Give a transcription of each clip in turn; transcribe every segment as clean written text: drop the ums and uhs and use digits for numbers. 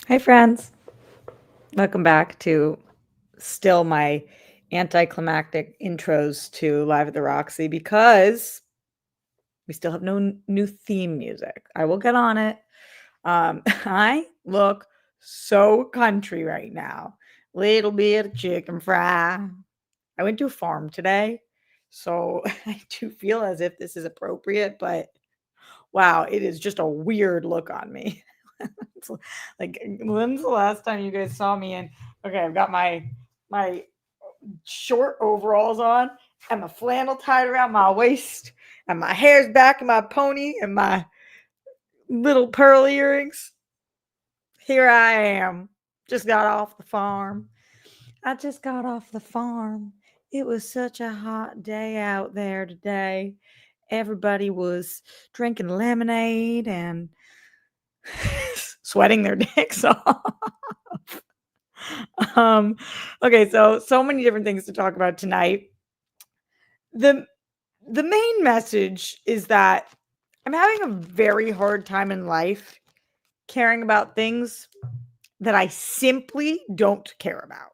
Hi, friends. Welcome back to still my anticlimactic intros to Live at the Roxy because we still have no new theme music. I will get on it. I look so country right now. Little bit of chicken fry. I went to a farm today, so I do feel as if this is appropriate, but wow, it is just a weird look on me. It's like, when's the last time you guys saw me in? Okay, I've got my short overalls on and my flannel tied around my waist and my hair's back in my pony and my little pearl earrings. Here I am. Just got off the farm. I just got off the farm. It was such a hot day out there today. Everybody was drinking lemonade and sweating their dicks off. um okay, so many different things to talk about tonight. The the main message is that I'm having a very hard time in life caring about things that I simply don't care about,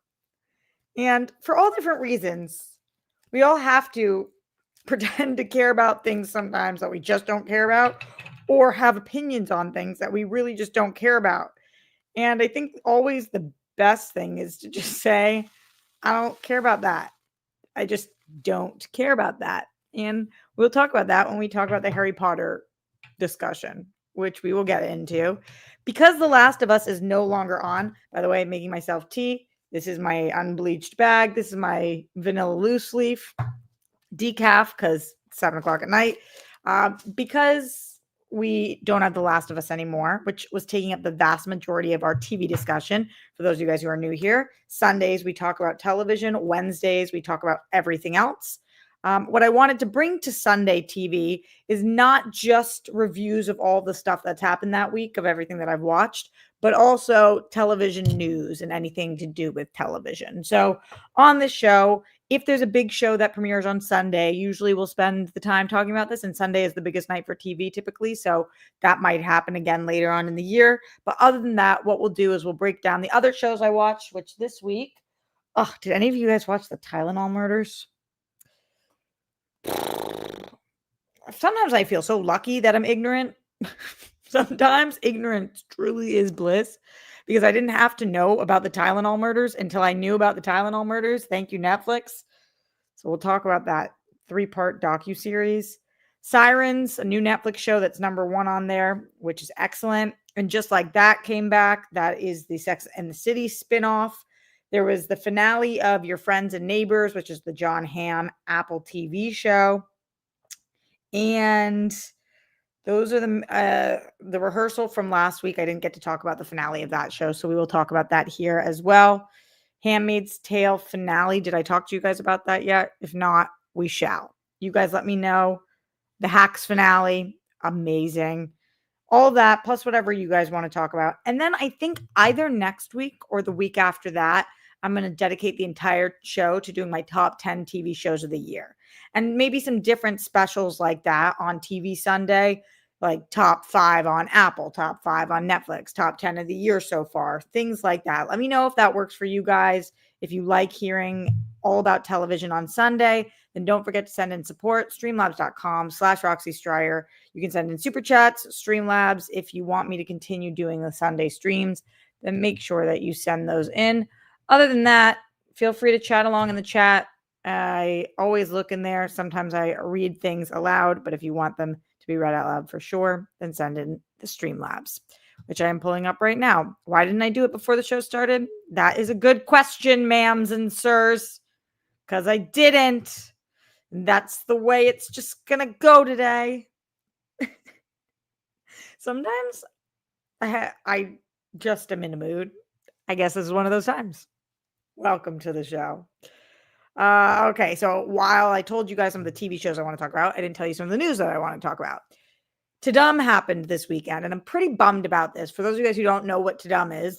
and for all different reasons. We all have to pretend to care about things sometimes that we just don't care about, or have opinions on things that we really just don't care about. And I think always the best thing is to just say, I don't care about that. I just don't care about that. And we'll talk about that when we talk about the Harry Potter discussion, which we will get into. Because The Last of Us is no longer on, by the way, making myself tea. This is my unbleached bag. This is my vanilla loose leaf decaf because it's 7 o'clock at night. Because we don't have The Last of Us anymore, which was taking up the vast majority of our TV discussion. For those of you guys who are new here, Sundays we talk about television, Wednesdays we talk about everything else. What I wanted to bring to Sunday TV is not just reviews of all the stuff that's happened that week, of everything that I've watched, but also television news and anything to do with television. So on this show, if there's a big show that premieres on Sunday, usually we'll spend the time talking about this, and Sunday is the biggest night for TV typically, so that might happen again later on in the year. But other than that, what we'll do is we'll break down the other shows I watched, which this week, oh, did any of you guys watch the Tylenol Murders? Sometimes I feel so lucky that I'm ignorant. Sometimes ignorance truly is bliss, because I didn't have to know about the Tylenol Murders until I knew about the Tylenol Murders. Thank you, Netflix. So we'll talk about that 3-part docu-series. Sirens, a new Netflix show that's #1 on there, which is excellent. And Just Like That came back. That is the Sex and the City spinoff. There was the finale of Your Friends and Neighbors, which is the John Hamm Apple TV show. And those are the rehearsal from last week. I didn't get to talk about the finale of that show, so we will talk about that here as well. Handmaid's Tale finale. Did I talk to you guys about that yet? If not, we shall. You guys let me know. The Hacks finale, amazing. All that, plus whatever you guys want to talk about. And then I think either next week or the week after that, I'm going to dedicate the entire show to doing my top 10 TV shows of the year. And maybe some different specials like that on TV Sunday, like top 5 on Apple, top 5 on Netflix, top 10 of the year so far, things like that. Let me know if that works for you guys. If you like hearing all about television on Sunday, then don't forget to send in support, streamlabs.com/Roxy Stryer. You can send in super chats, Streamlabs. If you want me to continue doing the Sunday streams, then make sure that you send those in. Other than that, feel free to chat along in the chat. I always look in there. Sometimes I read things aloud, but if you want them to be read out loud for sure, then send in the Streamlabs, which I am pulling up right now. Why didn't I do it before the show started? That is a good question, ma'ams and sirs, because I didn't. That's the way it's just going to go today. Sometimes I just am in a mood. I guess this is one of those times. Welcome to the show. Okay, so while I told you guys some of the TV shows I want to talk about, I didn't tell you some of the news that I want to talk about. Tudum happened this weekend, and I'm pretty bummed about this. For those of you guys who don't know what Tudum is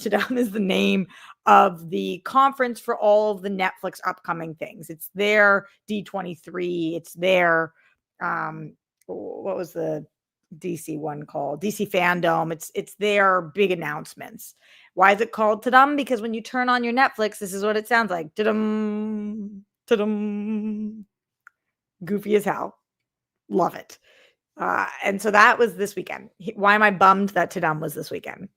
the name of the conference for all of the Netflix upcoming things. It's their D23. It's their, what was the DC one called? DC Fandom. It's their big announcements. Why is it called Tudum? Because when you turn on your Netflix, this is what it sounds like. Tudum, tudum. Goofy as hell. Love it. And so that was this weekend. Why am I bummed that Tudum was this weekend?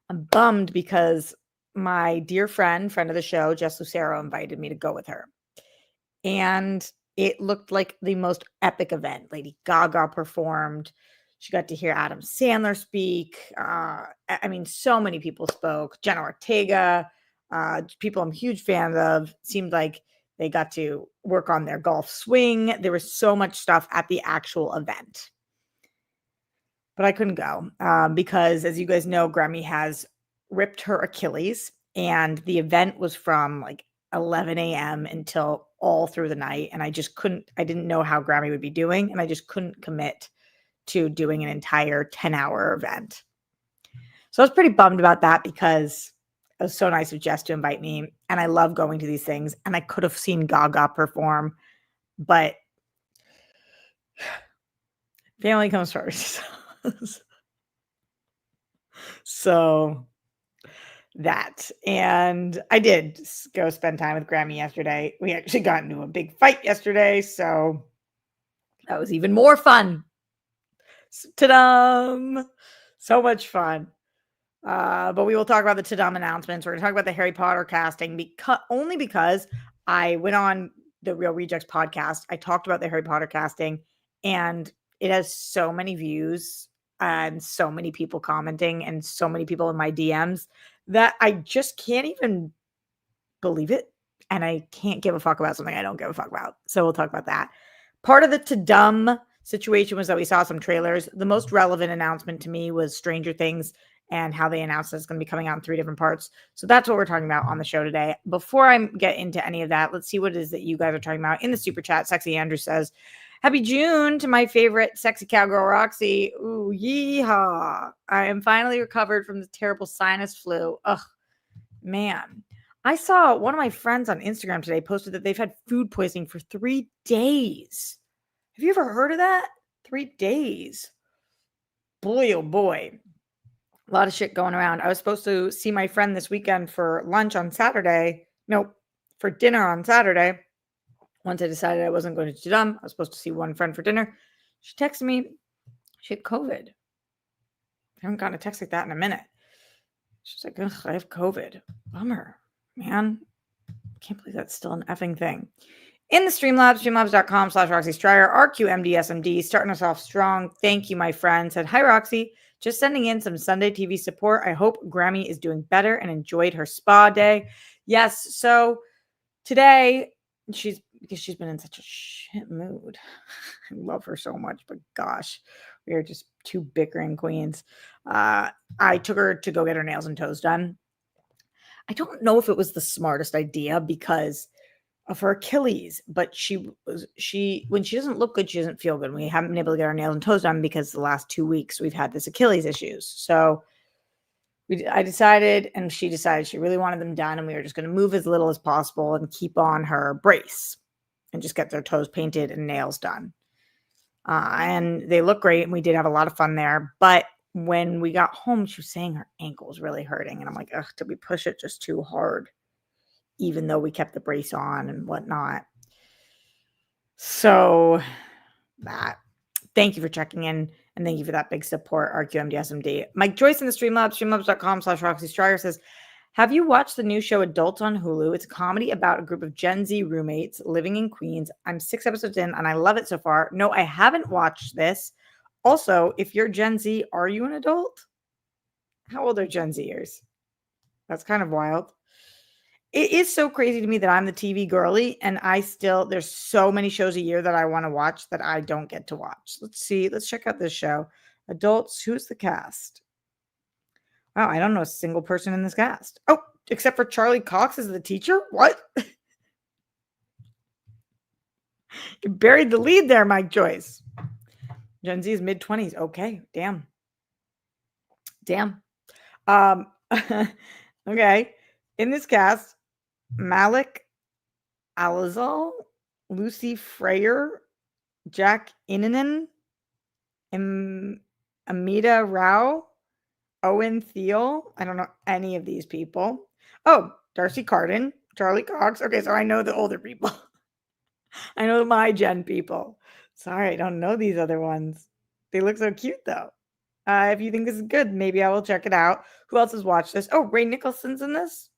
I'm bummed because my dear friend of the show, Jess Lucero, invited me to go with her. And it looked like the most epic event. Lady Gaga performed. She got to hear Adam Sandler speak. I mean, so many people spoke. Jenna Ortega, people I'm huge fans of. Seemed like they got to work on their golf swing. There was so much stuff at the actual event. But I couldn't go because, as you guys know, Grammy has ripped her Achilles, and the event was from like 11 a.m. until all through the night. And I didn't know how Grammy would be doing, and I just couldn't commit to doing an entire 10-hour event. So I was pretty bummed about that because it was so nice of Jess to invite me, and I love going to these things, and I could have seen Gaga perform, but family comes first. So that, and I did go spend time with Grammy yesterday. We actually got into a big fight yesterday, so that was even more fun. Ta-da! So much fun. But we will talk about the Tudum announcements. We're going to talk about the Harry Potter casting only because I went on the Real Rejects podcast. I talked about the Harry Potter casting, and it has so many views and so many people commenting and so many people in my DMs that I just can't even believe it. And I can't give a fuck about something I don't give a fuck about. So we'll talk about that. Part of the Tudum situation was that we saw some trailers. The most relevant announcement to me was Stranger Things and how they announced it's going to be coming out in 3 different parts. So that's what we're talking about on the show today. Before I get into any of that, let's see what it is that you guys are talking about in the super chat. Sexy Andrew says, "Happy June to my favorite sexy cowgirl, Roxy. Ooh, yeehaw. I am finally recovered from the terrible sinus flu." Ugh, man. I saw one of my friends on Instagram today posted that they've had food poisoning for 3 days. Have you ever heard of that? 3 days. Boy, oh boy. A lot of shit going around. I was supposed to see my friend this weekend for lunch on Saturday. Nope, for dinner on Saturday. Once I decided I wasn't going to Tudum, I was supposed to see one friend for dinner. She texted me, she had COVID. I haven't gotten a text like that in a minute. She's like, "Ugh, I have COVID." Bummer, man. Can't believe that's still an effing thing. In the Streamlabs, streamlabs.com/Roxy Stryer, RQMDSMD, starting us off strong. Thank you, my friend. Said, "Hi, Roxy. Just sending in some Sunday TV support. I hope Grammy is doing better and enjoyed her spa day." Yes, so today, because she's been in such a shit mood. I love her so much, but gosh, we are just two bickering queens. I took her to go get her nails and toes done. I don't know if it was the smartest idea because of her Achilles, but when she doesn't look good, she doesn't feel good. We haven't been able to get our nails and toes done because the last 2 weeks we've had this Achilles issues. So I decided, and she decided she really wanted them done, and we were just going to move as little as possible and keep on her brace and just get their toes painted and nails done. And they look great, and we did have a lot of fun there. But when we got home, she was saying her ankle was really hurting, and I'm like, ugh, did we push it just too hard? Even though we kept the brace on and whatnot. So thank you for checking in, and thank you for that big support, RQMDSMD. Mike Joyce in the Streamlabs, streamlabs.com/Roxy Stryer says, "Have you watched the new show Adults on Hulu? It's a comedy about a group of Gen Z roommates living in Queens. I'm 6 episodes in, and I love it so far." No, I haven't watched this. Also, if you're Gen Z, are you an adult? How old are Gen Zers? That's kind of wild. It is so crazy to me that I'm the TV girly, and there's so many shows a year that I want to watch that I don't get to watch. Let's see. Let's check out this show. Adults, who's the cast? Wow, I don't know a single person in this cast. Oh, except for Charlie Cox as the teacher? What? You buried the lead there, Mike Joyce. Gen Z is mid-20s. Okay, damn. Okay. In this cast, Malik Alizal, Lucy Freyer, Jack Inanen, Amita Rao, Owen Thiel. I don't know any of these people. Oh, Darcy Carden, Charlie Cox. Okay, so I know the older people. I know my gen people. Sorry, I don't know these other ones. They look so cute though. If you think this is good, maybe I will check it out. Who else has watched this? Oh, Ray Nicholson's in this,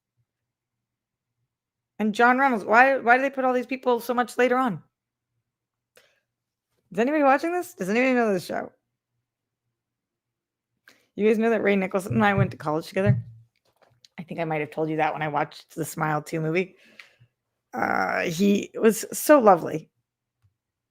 and John Reynolds. Why do they put all these people so much later on? Is anybody watching this? Does anybody know this show? You guys know that Ray Nicholson and I went to college together? I think I might have told you that when I watched the Smile 2 movie. He was so lovely.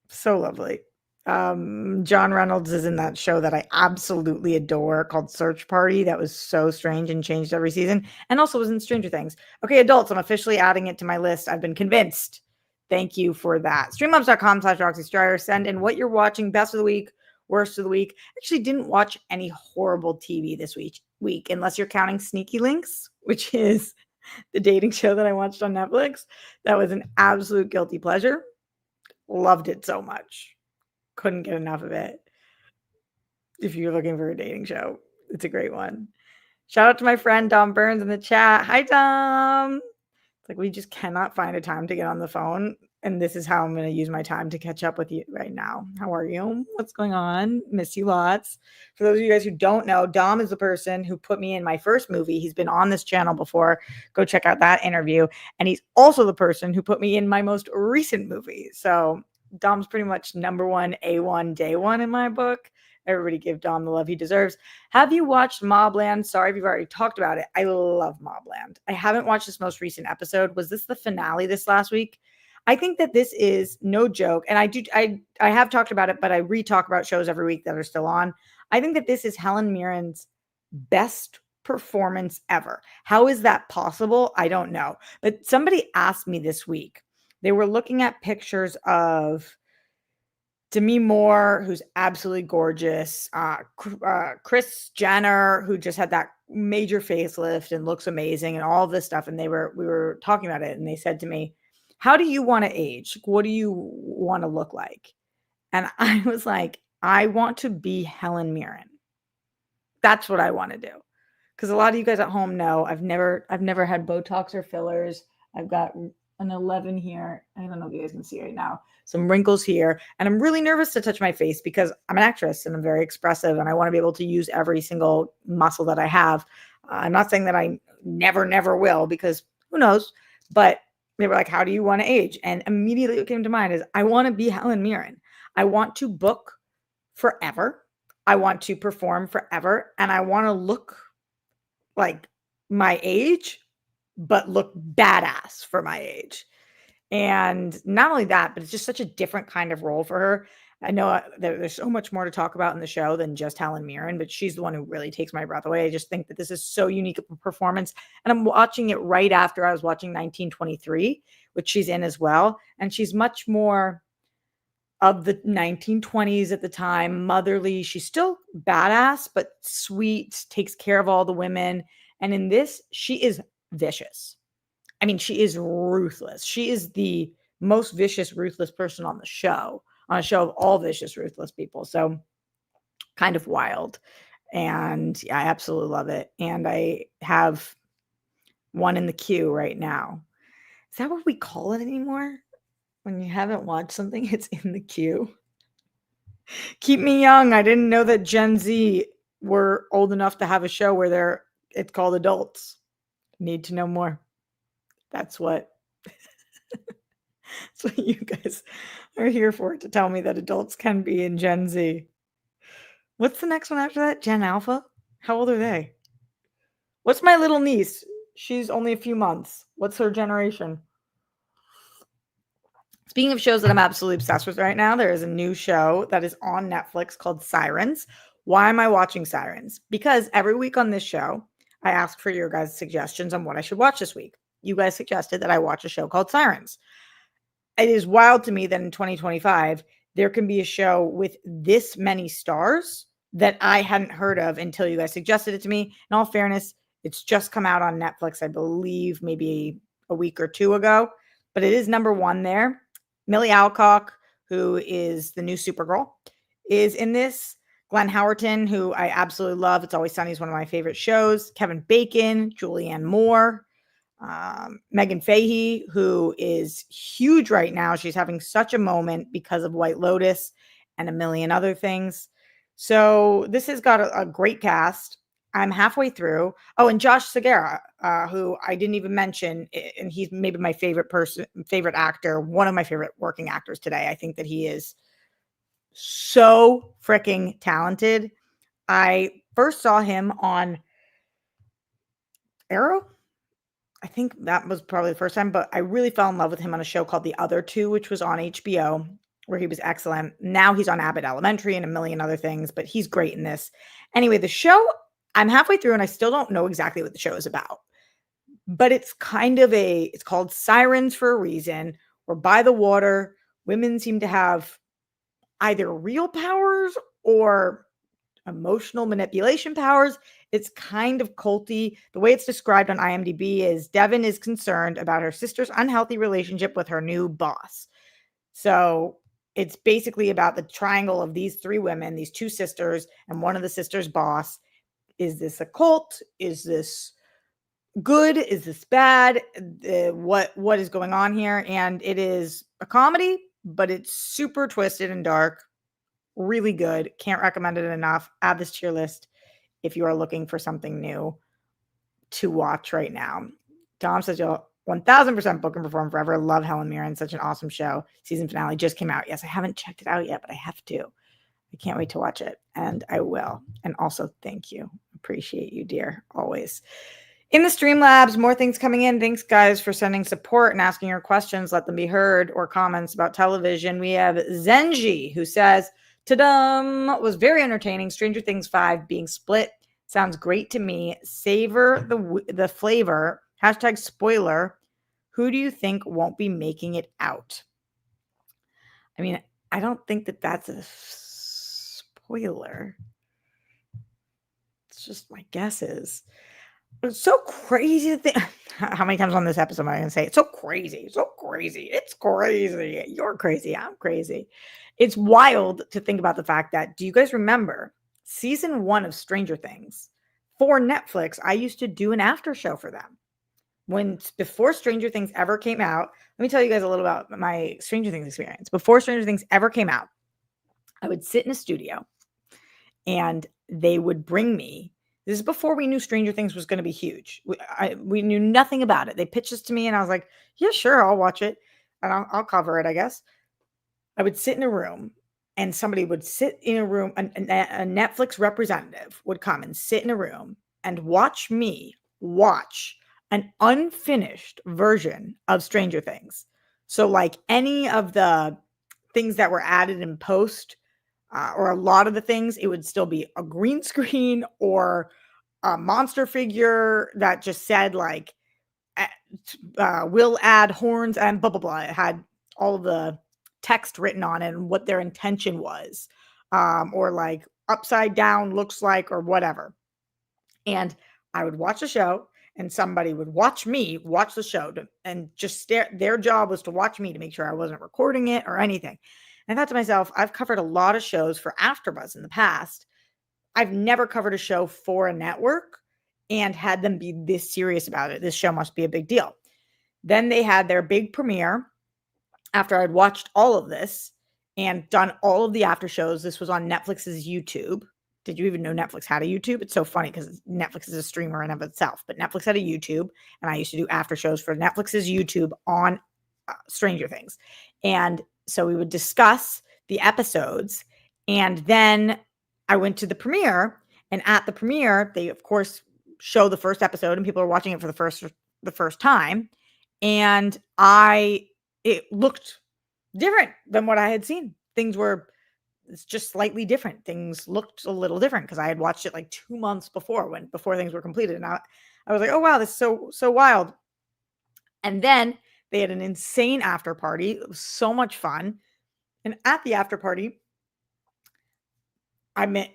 So lovely. John Reynolds is in that show that I absolutely adore called Search Party. That was so strange and changed every season. And also was in Stranger Things. Okay, adults, I'm officially adding it to my list. I've been convinced. Thank you for that. Streamlabs.com/Roxy Stryer. Send in what you're watching, best of the week, worst of the week. Actually, didn't watch any horrible TV this week, unless you're counting Sneaky Links, which is the dating show that I watched on Netflix. That was an absolute guilty pleasure. Loved it so much. Couldn't get enough of it. If you're looking for a dating show, it's a great one. Shout out to my friend Dom Burns in the chat. Hi, Dom. It's like we just cannot find a time to get on the phone. And this is how I'm going to use my time to catch up with you right now. How are you? What's going on? Miss you lots. For those of you guys who don't know, Dom is the person who put me in my first movie. He's been on this channel before. Go check out that interview. And he's also the person who put me in my most recent movie. So Dom's pretty much number one, A1, day one in my book. Everybody give Dom the love he deserves. Have you watched Mobland? Sorry if you've already talked about it. I love Mobland. I haven't watched this most recent episode. Was this the finale this last week? I think that this is no joke. And I have talked about it, but I re-talk about shows every week that are still on. I think that this is Helen Mirren's best performance ever. How is that possible? I don't know. But somebody asked me this week. They were looking at pictures of Demi Moore, who's absolutely gorgeous. Kris Jenner, who just had that major facelift and looks amazing, and all this stuff. And we were talking about it, and they said to me, "How do you want to age? What do you want to look like?" And I was like, "I want to be Helen Mirren. That's what I want to do." Because a lot of you guys at home know I've never had Botox or fillers. I've got an 11 here. I don't know if you guys can see right now. Some wrinkles here. And I'm really nervous to touch my face because I'm an actress and I'm very expressive and I want to be able to use every single muscle that I have. I'm not saying that I never will, because who knows? But they were like, "How do you want to age?" And immediately what came to mind is I want to be Helen Mirren. I want to book forever. I want to perform forever. And I want to look like my age, but look badass for my age. And not only that, but it's just such a different kind of role for her. I know there's so much more to talk about in the show than just Helen Mirren, but she's the one who really takes my breath away. I just think that this is so unique of a performance. And I'm watching it right after I was watching 1923, which she's in as well. And she's much more of the 1920s at the time, motherly. She's still badass, but sweet, takes care of all the women. And in this, she is vicious. I mean, she is ruthless. She is the most vicious, ruthless person on a show of all vicious, ruthless people. So kind of wild. And yeah, I absolutely love it. And I have one in the queue right now. Is that what we call it anymore? When you haven't watched something, it's in the queue. Keep me young. I didn't know that Gen Z were old enough to have a show where it's called adults. Need to know more. That's what you guys are here for, to tell me that adults can be in Gen Z. What's the next one after that? Gen Alpha? How old are they? What's my little niece? She's only a few months. What's her generation? Speaking of shows that I'm absolutely obsessed with right now, there is a new show that is on Netflix called Sirens. Why am I watching Sirens? Because every week on this show, I ask for your guys' suggestions on what I should watch this week. You guys suggested that I watch a show called Sirens. It is wild to me that in 2025, there can be a show with this many stars that I hadn't heard of until you guys suggested it to me. In all fairness, it's just come out on Netflix, I believe, maybe a week or two ago, but it is number one there. Millie Alcock, who is the new Supergirl, is in this. Glenn Howerton, who I absolutely love. It's Always Sunny is one of my favorite shows. Kevin Bacon, Julianne Moore, Megan Fahey, who is huge right now. She's having such a moment because of White Lotus and a million other things. So this has got a great cast. I'm halfway through. Oh, and Josh Segura, who I didn't even mention, and he's maybe my favorite actor, one of my favorite working actors today. I think that he is so freaking talented. I first saw him on Arrow. I think that was probably the first time, but I really fell in love with him on a show called The Other Two, which was on HBO, where he was excellent. Now he's on Abbott Elementary and a million other things, but he's great in this. Anyway, the show, I'm halfway through and I still don't know exactly what the show is about, but it's it's called Sirens for a reason. We're by the water. Women seem to have either real powers or emotional manipulation powers. It's kind of culty. The way it's described on IMDb is Devin is concerned about her sister's unhealthy relationship with her new boss. So it's basically about the triangle of these three women, these two sisters, and one of the sisters' boss. Is this a cult? Is this good? Is this bad? What is going on here? And it is a comedy, but it's super twisted and dark. Really good. Can't recommend it enough. Add this to your list if you are looking for something new to watch right now. Dom says you'll 1000% book and perform forever. Love Helen Mirren. Such an awesome show. Season finale just came out. Yes, I haven't checked it out yet, but I have to. I can't wait to watch it, and I will. And also, thank you. Appreciate you, dear, always. In the Streamlabs, more things coming in. Thanks, guys, for sending support and asking your questions. Let them be heard, or comments about television. We have Zenji, who says, Tudum was very entertaining. Stranger Things 5 being split sounds great to me. Savor the flavor. Hashtag spoiler. Who do you think won't be making it out? I mean, I don't think that that's a spoiler. It's just my guesses. It's so crazy to think. How many times on this episode am I going to say it's so crazy? So crazy. It's crazy. You're crazy. I'm crazy. It's wild to think about the fact that, do you guys remember season 1 of Stranger Things? For Netflix, I used to do an after show for them. Before Stranger Things ever came out, let me tell you guys a little about my Stranger Things experience. Before Stranger Things ever came out, I would sit in a studio and they would bring me. This is before we knew Stranger Things was going to be huge. We knew nothing about it. They pitched this to me and I was like, yeah, sure, I'll watch it and I'll cover it, I guess. I would sit in a room and somebody would sit in a room, a Netflix representative would come and sit in a room and watch me watch an unfinished version of Stranger Things. So like any of the things that were added in post, or a lot of the things, it would still be a green screen or a monster figure that just said like, will add horns and blah, blah, blah. It had all of the text written on it and what their intention was, or like upside down looks like, or whatever. And I would watch the show and somebody would watch me watch the show and just stare. Their job was to watch me to make sure I wasn't recording it or anything. And I thought to myself, I've covered a lot of shows for AfterBuzz in the past. I've never covered a show for a network and had them be this serious about it. This show must be a big deal. Then they had their big premiere after I'd watched all of this and done all of the after shows. This was on Netflix's YouTube. Did you even know Netflix had a YouTube? It's so funny because Netflix is a streamer in of itself, but Netflix had a YouTube, and I used to do after shows for Netflix's YouTube on Stranger Things. And so we would discuss the episodes, and then I went to the premiere, and at the premiere, they of course show the first episode, and people are watching it for the first time, and it looked different than what I had seen. It's just slightly different. Things looked a little different because I had watched it like 2 months before things were completed. And I was like, oh, wow, this is so wild. And then they had an insane after party. It was so much fun. And at the after party, I met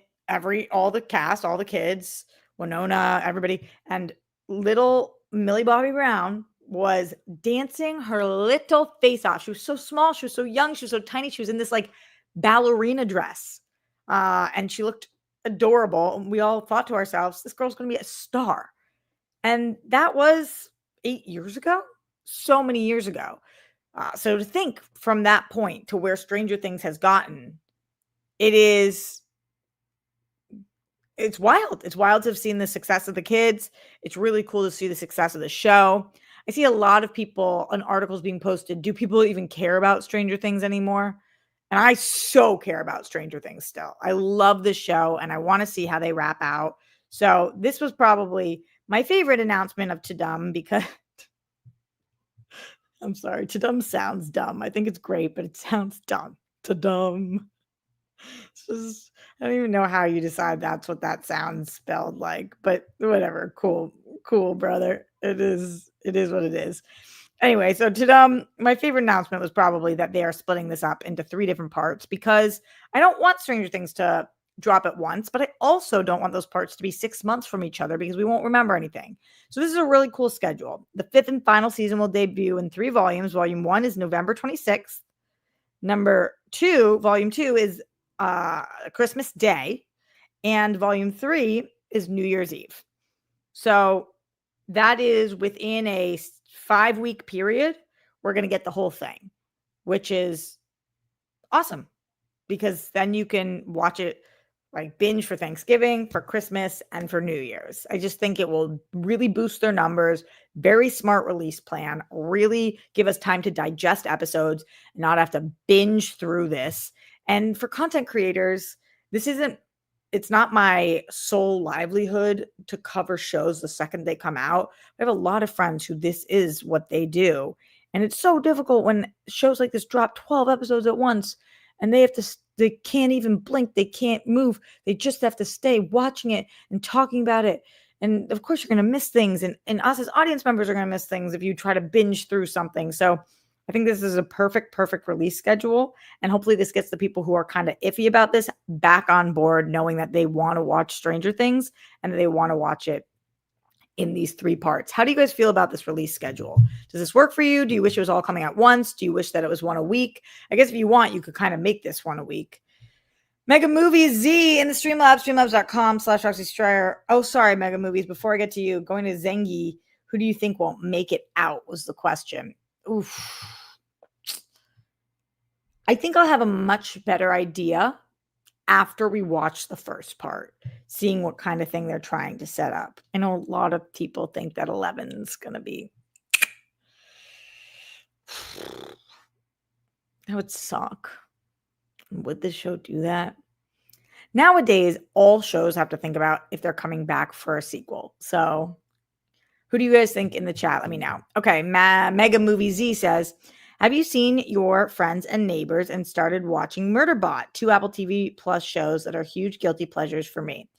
all the cast, all the kids, Winona, everybody. And little Millie Bobby Brown was dancing her little face off. She was so small. She was so young. She was so tiny. She was in this like ballerina dress. and she looked adorable. And we all thought to ourselves, this girl's going to be a star. And that was 8 years ago, so many years ago. So to think from that point to where Stranger Things has gotten, it's wild. It's wild to have seen the success of the kids. It's really cool to see the success of the show. I see a lot of people on articles being posted. Do people even care about Stranger Things anymore? And I so care about Stranger Things still. I love the show and I want to see how they wrap out. So this was probably my favorite announcement of Tudum because I'm sorry, Tudum sounds dumb. I think it's great, but it sounds dumb. Tudum. Just, I don't even know how you decide that's what that sounds spelled like, but whatever. Cool, brother. It is what it is. Anyway, so my favorite announcement was probably that they are splitting this up into 3 different parts because I don't want Stranger Things to drop at once, but I also don't want those parts to be 6 months from each other because we won't remember anything. So this is a really cool schedule. The 5th and final season will debut in 3 volumes. Volume 1 is November 26th. Volume 2 is Christmas Day, and volume 3 is New Year's Eve. So that is within a 5-week period. We're going to get the whole thing, which is awesome because then you can watch it like binge for Thanksgiving, for Christmas, and for New Year's. I just think it will really boost their numbers. Very smart release plan. Really give us time to digest episodes, not have to binge through this. And for content creators, it's not my sole livelihood to cover shows the second they come out. I have a lot of friends who this is what they do. And it's so difficult when shows like this drop 12 episodes at once and they can't even blink. They can't move. They just have to stay watching it and talking about it. And of course, you're going to miss things. And us as audience members are going to miss things if you try to binge through something. So I think this is a perfect release schedule. And hopefully this gets the people who are kind of iffy about this back on board, knowing that they want to watch Stranger Things and they want to watch it in these 3 parts. How do you guys feel about this release schedule? Does this work for you? Do you wish it was all coming at once? Do you wish that it was 1 a week? I guess if you want, you could kind of make this 1 a week. Mega Movies Z in the Streamlabs, streamlabs.com/Roxy Stryer. Oh, sorry, Mega Movies. Before I get to you, going to Zengi, who do you think won't make it out was the question. Oof. I think I'll have a much better idea after we watch the first part, seeing what kind of thing they're trying to set up. I know a lot of people think that 11's going to be. That would suck. Would this show do that? Nowadays, all shows have to think about if they're coming back for a sequel. So who do you guys think in the chat? Let me know. Okay, Mega Movie Z says, have you seen Your Friends and Neighbors and started watching Murderbot? 2 Apple TV Plus shows that are huge guilty pleasures for me.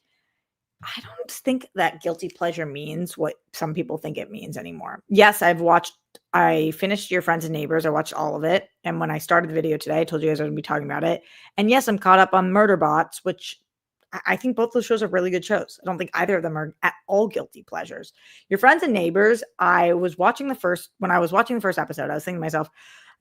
I don't think that guilty pleasure means what some people think it means anymore. Yes, I finished Your Friends and Neighbors. I watched all of it. And when I started the video today, I told you guys I was going to be talking about it. And yes, I'm caught up on Murderbots, which I think both those shows are really good shows. I don't think either of them are at all guilty pleasures. Your Friends and Neighbors, when I was watching the first episode, I was thinking to myself,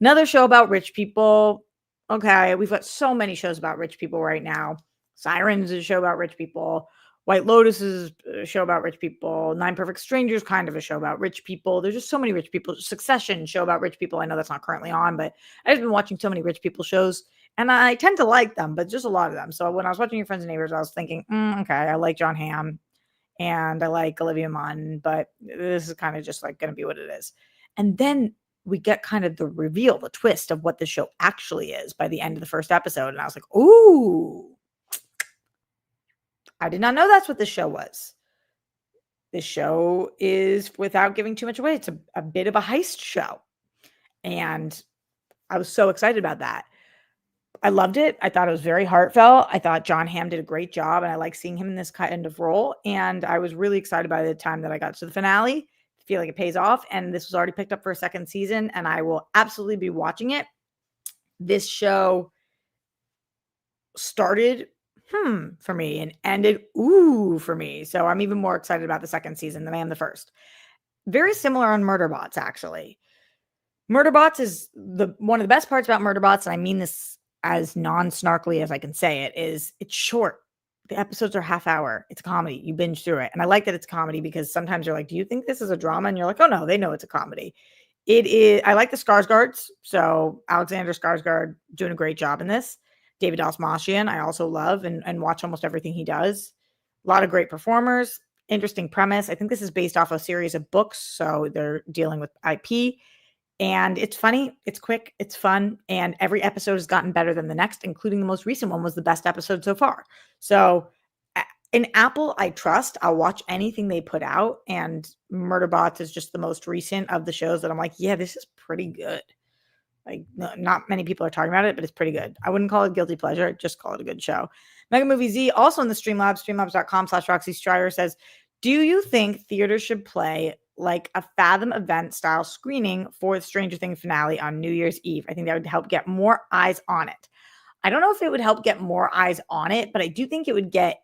another show about rich people. Okay, we've got so many shows about rich people right now. Sirens is a show about rich people. White Lotus is a show about rich people. 9 Perfect Strangers, kind of a show about rich people. There's just so many rich people. Succession, show about rich people. I know that's not currently on, but I've been watching so many rich people shows. And I tend to like them, but just a lot of them. So when I was watching Your Friends and Neighbors, I was thinking, okay, I like John Hamm and I like Olivia Munn, but this is kind of just like going to be what it is. And then we get kind of the reveal, the twist of what the show actually is by the end of the first episode. And I was like, ooh, I did not know that's what this show was. This show is, without giving too much away, it's a bit of a heist show. And I was so excited about that. I loved it. I thought it was very heartfelt. I thought John Hamm did a great job, and I like seeing him in this kind of role. And I was really excited by the time that I got to the finale. I feel like it pays off, and this was already picked up for a second season, and I will absolutely be watching it. This show started for me and ended for me. So I'm even more excited about the second season than I am the first. Very similar on Murderbots, actually. Murderbots is one of the best parts about Murderbots, and I mean this as non-snarkily as I can say it, is it's short. The episodes are half hour. It's a comedy. You binge through it. And I like that it's comedy because sometimes you're like, do you think this is a drama? And you're like, oh no, they know it's a comedy. It is. I like the Skarsgårds. So Alexander Skarsgård doing a great job in this. David Dastmalchian, I also love and watch almost everything he does. A lot of great performers. Interesting premise. I think this is based off a series of books. So they're dealing with IP. And it's funny, it's quick, it's fun, and every episode has gotten better than the next, including the most recent one was the best episode so far. So in Apple, I trust. I'll watch anything they put out, and Murderbots is just the most recent of the shows that I'm like, yeah, this is pretty good. Like, not many people are talking about it, but it's pretty good. I wouldn't call it guilty pleasure. I'd just call it a good show. Mega Movie Z, also in the Streamlabs, streamlabs.com/Roxy Strider says, do you think theaters should play like a Fathom event style screening for the Stranger Things finale on New Year's Eve? I think that would help get more eyes on it. I don't know if it would help get more eyes on it, but I do think it would get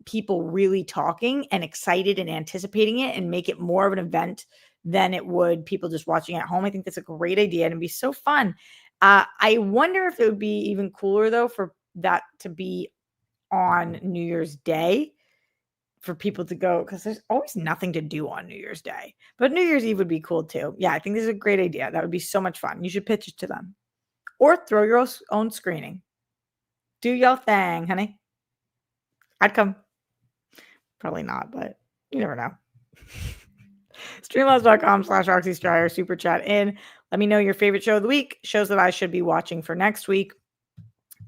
people really talking and excited and anticipating it and make it more of an event than it would people just watching at home. I think that's a great idea and it'd be so fun. I wonder if it would be even cooler though for that to be on New Year's Day for people to go, because there's always nothing to do on New Year's Day. But New Year's Eve would be cool too. Yeah, I think this is a great idea. That would be so much fun. You should pitch it to them. Or throw your own screening. Do your thing, honey. I'd come. Probably not, but you never know. Streamlabs.com/Roxy Strider, super chat in. Let me know your favorite show of the week, shows that I should be watching for next week.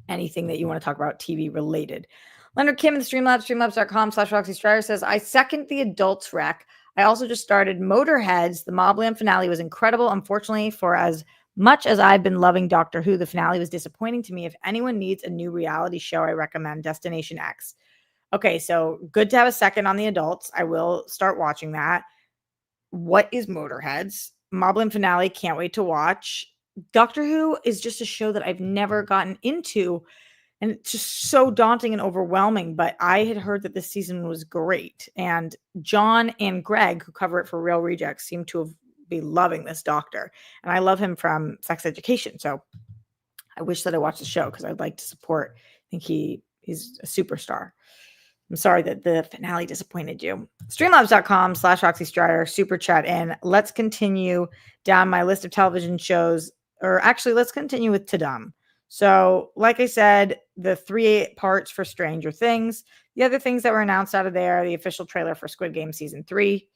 Anything that you want to talk about TV related. Leonard Kim in the Streamlabs, streamlabs.com/Roxy Strider says, I second the adults rec. I also just started Motorheads. The Mobland finale was incredible. Unfortunately, for as much as I've been loving Doctor Who, the finale was disappointing to me. If anyone needs a new reality show, I recommend Destination X. Okay, so good to have a second on the adults. I will start watching that. What is Motorheads? Mobland finale, can't wait to watch. Doctor Who is just a show that I've never gotten into, and it's just so daunting and overwhelming, but I had heard that this season was great, and John and Greg, who cover it for Real Rejects, seem to be loving this doctor, and I love him from Sex Education, so I wish that I watched the show because I'd like to support. I think he's a superstar. I'm sorry that the finale disappointed you. Streamlabs.com/Roxy Strider, super chat in. Let's continue down my list of television shows, or actually, let's continue with Tudum. So, like I said, the 3 parts for Stranger Things. The other things that were announced out of there, the official trailer for Squid Game Season 3.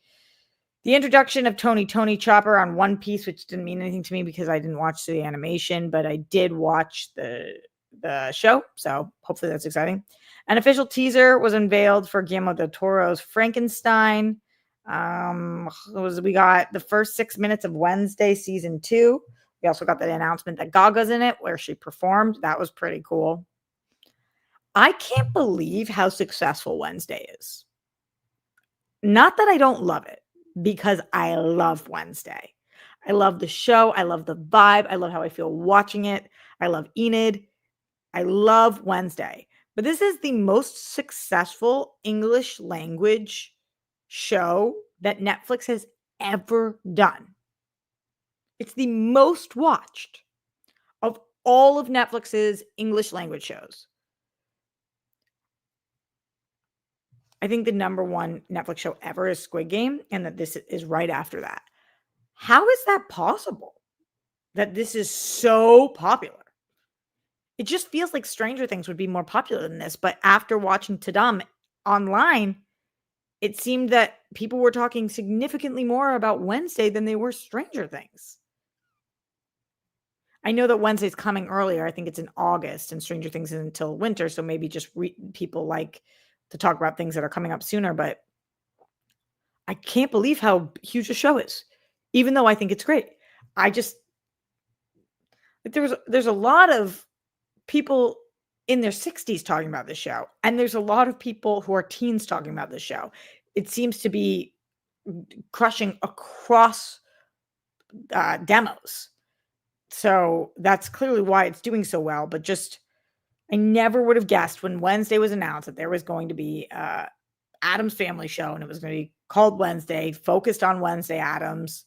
The introduction of Tony Chopper on One Piece, which didn't mean anything to me because I didn't watch the animation, but I did watch the show, so hopefully that's exciting. An official teaser was unveiled for Guillermo del Toro's Frankenstein. We got the first 6 minutes of Wednesday Season 2. We also got the announcement that Gaga's in it, where she performed. That was pretty cool. I can't believe how successful Wednesday is. Not that I don't love it, because I love Wednesday. I love the show. I love the vibe. I love how I feel watching it. I love Enid. I love Wednesday. But this is the most successful English language show that Netflix has ever done. It's the most watched of all of Netflix's English language shows. I think the number one Netflix show ever is Squid Game, and that this is right after that. How is that possible? That this is so popular? It just feels like Stranger Things would be more popular than this, but after watching Tudum online, it seemed that people were talking significantly more about Wednesday than they were Stranger Things. I know that Wednesday's coming earlier. I think it's in August, and Stranger Things is until winter, so maybe just people like to talk about things that are coming up sooner, but I can't believe how huge the show is, even though I think it's great. I just, there's a lot of people in their 60s talking about this show, and there's a lot of people who are teens talking about this show. It seems to be crushing across demos. So that's clearly why it's doing so well. But just, I never would have guessed when Wednesday was announced that there was going to be Addams Family show, and it was going to be called Wednesday, focused on Wednesday Addams.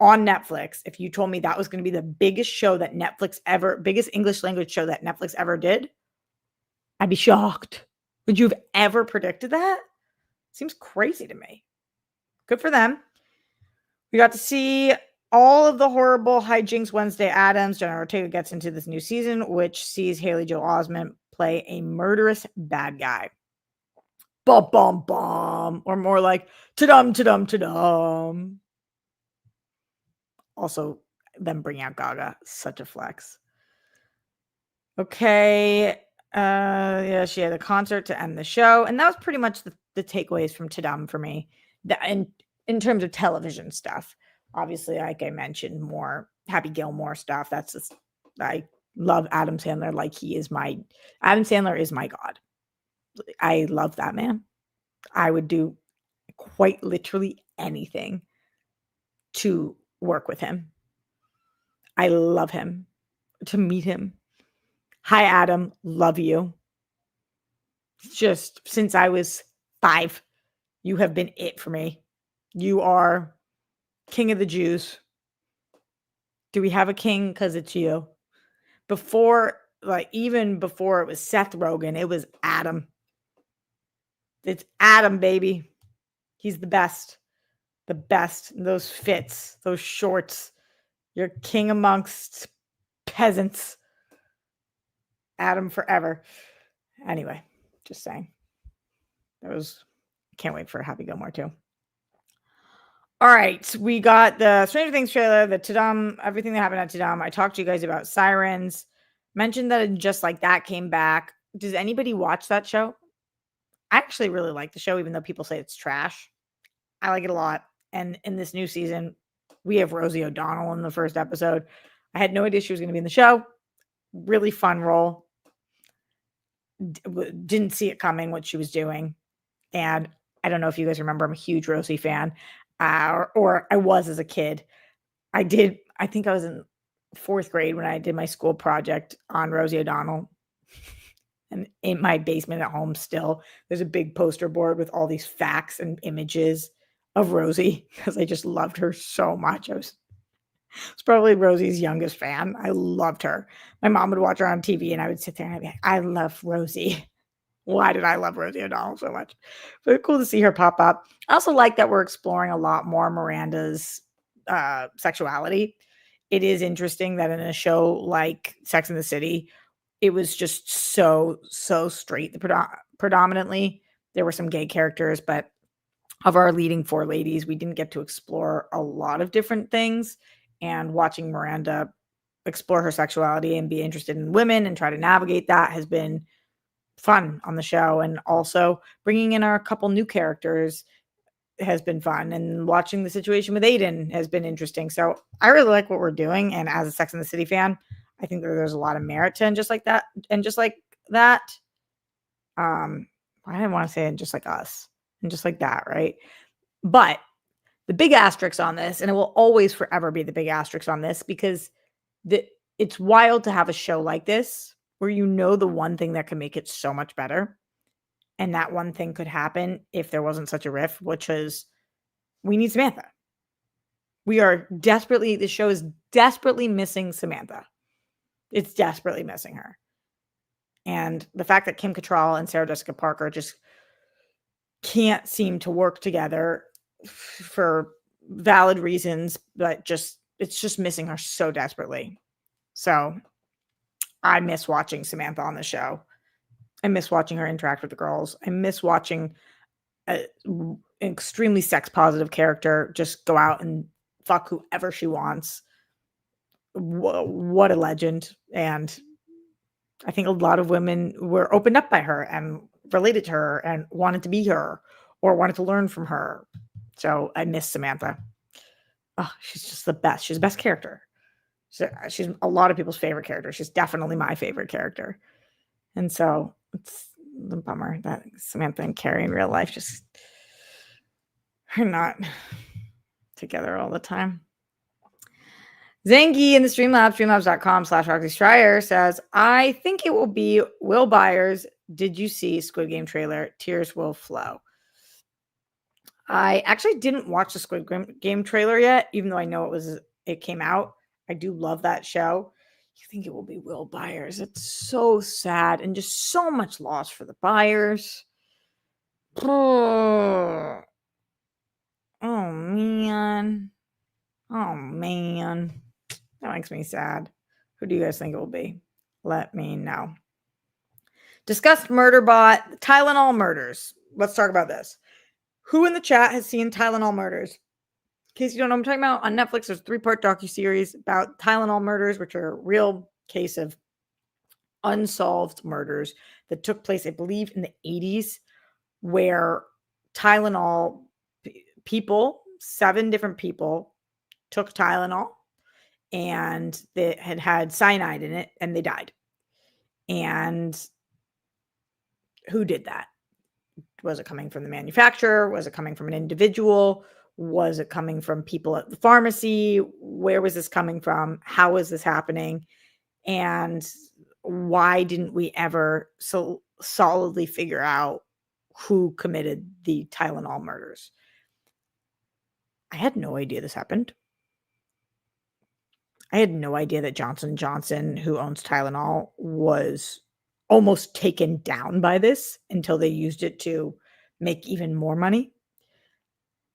on Netflix, if you told me that was going to be the biggest biggest English language show that Netflix ever did, I'd be shocked. Would you have ever predicted that? Seems crazy to me. Good for them. We got to see all of the horrible hijinks Wednesday Addams. Jenna Ortega gets into this new season, which sees Haley Joel Osment play a murderous bad guy. Bum, bum, bum. Or more like, ta-dum, ta-dum, ta-dum. Also, them bringing out Gaga. Such a flex. Okay. Yeah, she had a concert to end the show. And that was pretty much the takeaways from Tudum for me. In terms of television stuff. Obviously, like I mentioned, more Happy Gilmore stuff. That's just, I love Adam Sandler. Adam Sandler is my god. I love that man. I would do quite literally anything to work with him. I love him. To meet him. Hi, Adam. Love you. Just since I was 5, you have been it for me. You are King of the Jews. Do we have a king? Because it's you. Even before it was Seth Rogen, it was Adam. It's Adam, baby. He's the best. The best. Those fits, those shorts. You're king amongst peasants. Adam forever. Anyway, just saying. Can't wait for Happy Gilmore too. All right, we got the Stranger Things trailer, the Tudum, everything that happened at Tudum. I talked to you guys about Sirens. Mentioned that Just Like That came back. Does anybody watch that show? I actually really like the show, even though people say it's trash. I like it a lot. And in this new season, we have Rosie O'Donnell in the first episode. I had no idea she was going to be in the show. Really fun role. Didn't see it coming, what she was doing. And I don't know if you guys remember, I'm a huge Rosie fan. Or I was as a kid. I think I was in 4th grade when I did my school project on Rosie O'Donnell. And in my basement at home still, there's a big poster board with all these facts and images of Rosie because I just loved her so much. I was probably Rosie's youngest fan. I loved her. My mom would watch her on TV and I would sit there and I'd be like, I love Rosie. Why did I love Rosie O'Donnell so much? But cool to see her pop up. I also like that we're exploring a lot more Miranda's sexuality. It is interesting that in a show like Sex and the City, it was just so straight. Predominantly, there were some gay characters, but of our leading 4 ladies, we didn't get to explore a lot of different things. And watching Miranda explore her sexuality and be interested in women and try to navigate that has been fun on the show. And also bringing in our couple new characters has been fun, and watching the situation with Aiden has been interesting. So I really like what we're doing. And as a Sex and the City fan, I think there's a lot of merit to Just Like That. And Just Like That. I didn't want to say Just Like Us and Just Like That, right? But the big asterisk on this, and it will always forever be the big asterisk on this, because it's wild to have a show like this where the one thing that can make it so much better. And that one thing could happen if there wasn't such a riff, which is we need Samantha. The show is desperately missing Samantha. It's desperately missing her. And the fact that Kim Cattrall and Sarah Jessica Parker just can't seem to work together for valid reasons, but it's just missing her so desperately. So I miss watching Samantha on the show. I miss watching her interact with the girls. I miss watching an extremely sex positive character just go out and fuck whoever she wants. What a legend. And I think a lot of women were opened up by her and related to her and wanted to be her or wanted to learn from her. So I miss Samantha. Oh, she's just the best. She's the best character. She's a lot of people's favorite character. She's definitely my favorite character. And so it's the bummer that Samantha and Carrie in real life just are not together all the time. Zangy in the Streamlabs, streamlabs.com/Roxy Stryer says, I think it will be Will Byers. Did you see Squid Game trailer? Tears will flow. I actually didn't watch the Squid Game trailer yet, even though I know it came out. I do love that show. You think it will be Will Byers. It's so sad and just so much loss for the Byers. Oh, man. Oh, man. That makes me sad. Who do you guys think it will be? Let me know. Discussed Murderbot, Tylenol Murders. Let's talk about this. Who in the chat has seen Tylenol Murders? In case you don't know what I'm talking about, on Netflix, there's a 3-part docu-series about Tylenol murders, which are a real case of unsolved murders that took place, I believe, in the 80s, where Tylenol people, 7 different people, took Tylenol and they had cyanide in it and they died. And who did that? Was it coming from the manufacturer? Was it coming from an individual? Was it coming from people at the pharmacy? Where was this coming from? How was this happening? And why didn't we ever so solidly figure out who committed the Tylenol murders? I had no idea this happened. I had no idea that Johnson & Johnson, who owns Tylenol, was almost taken down by this until they used it to make even more money.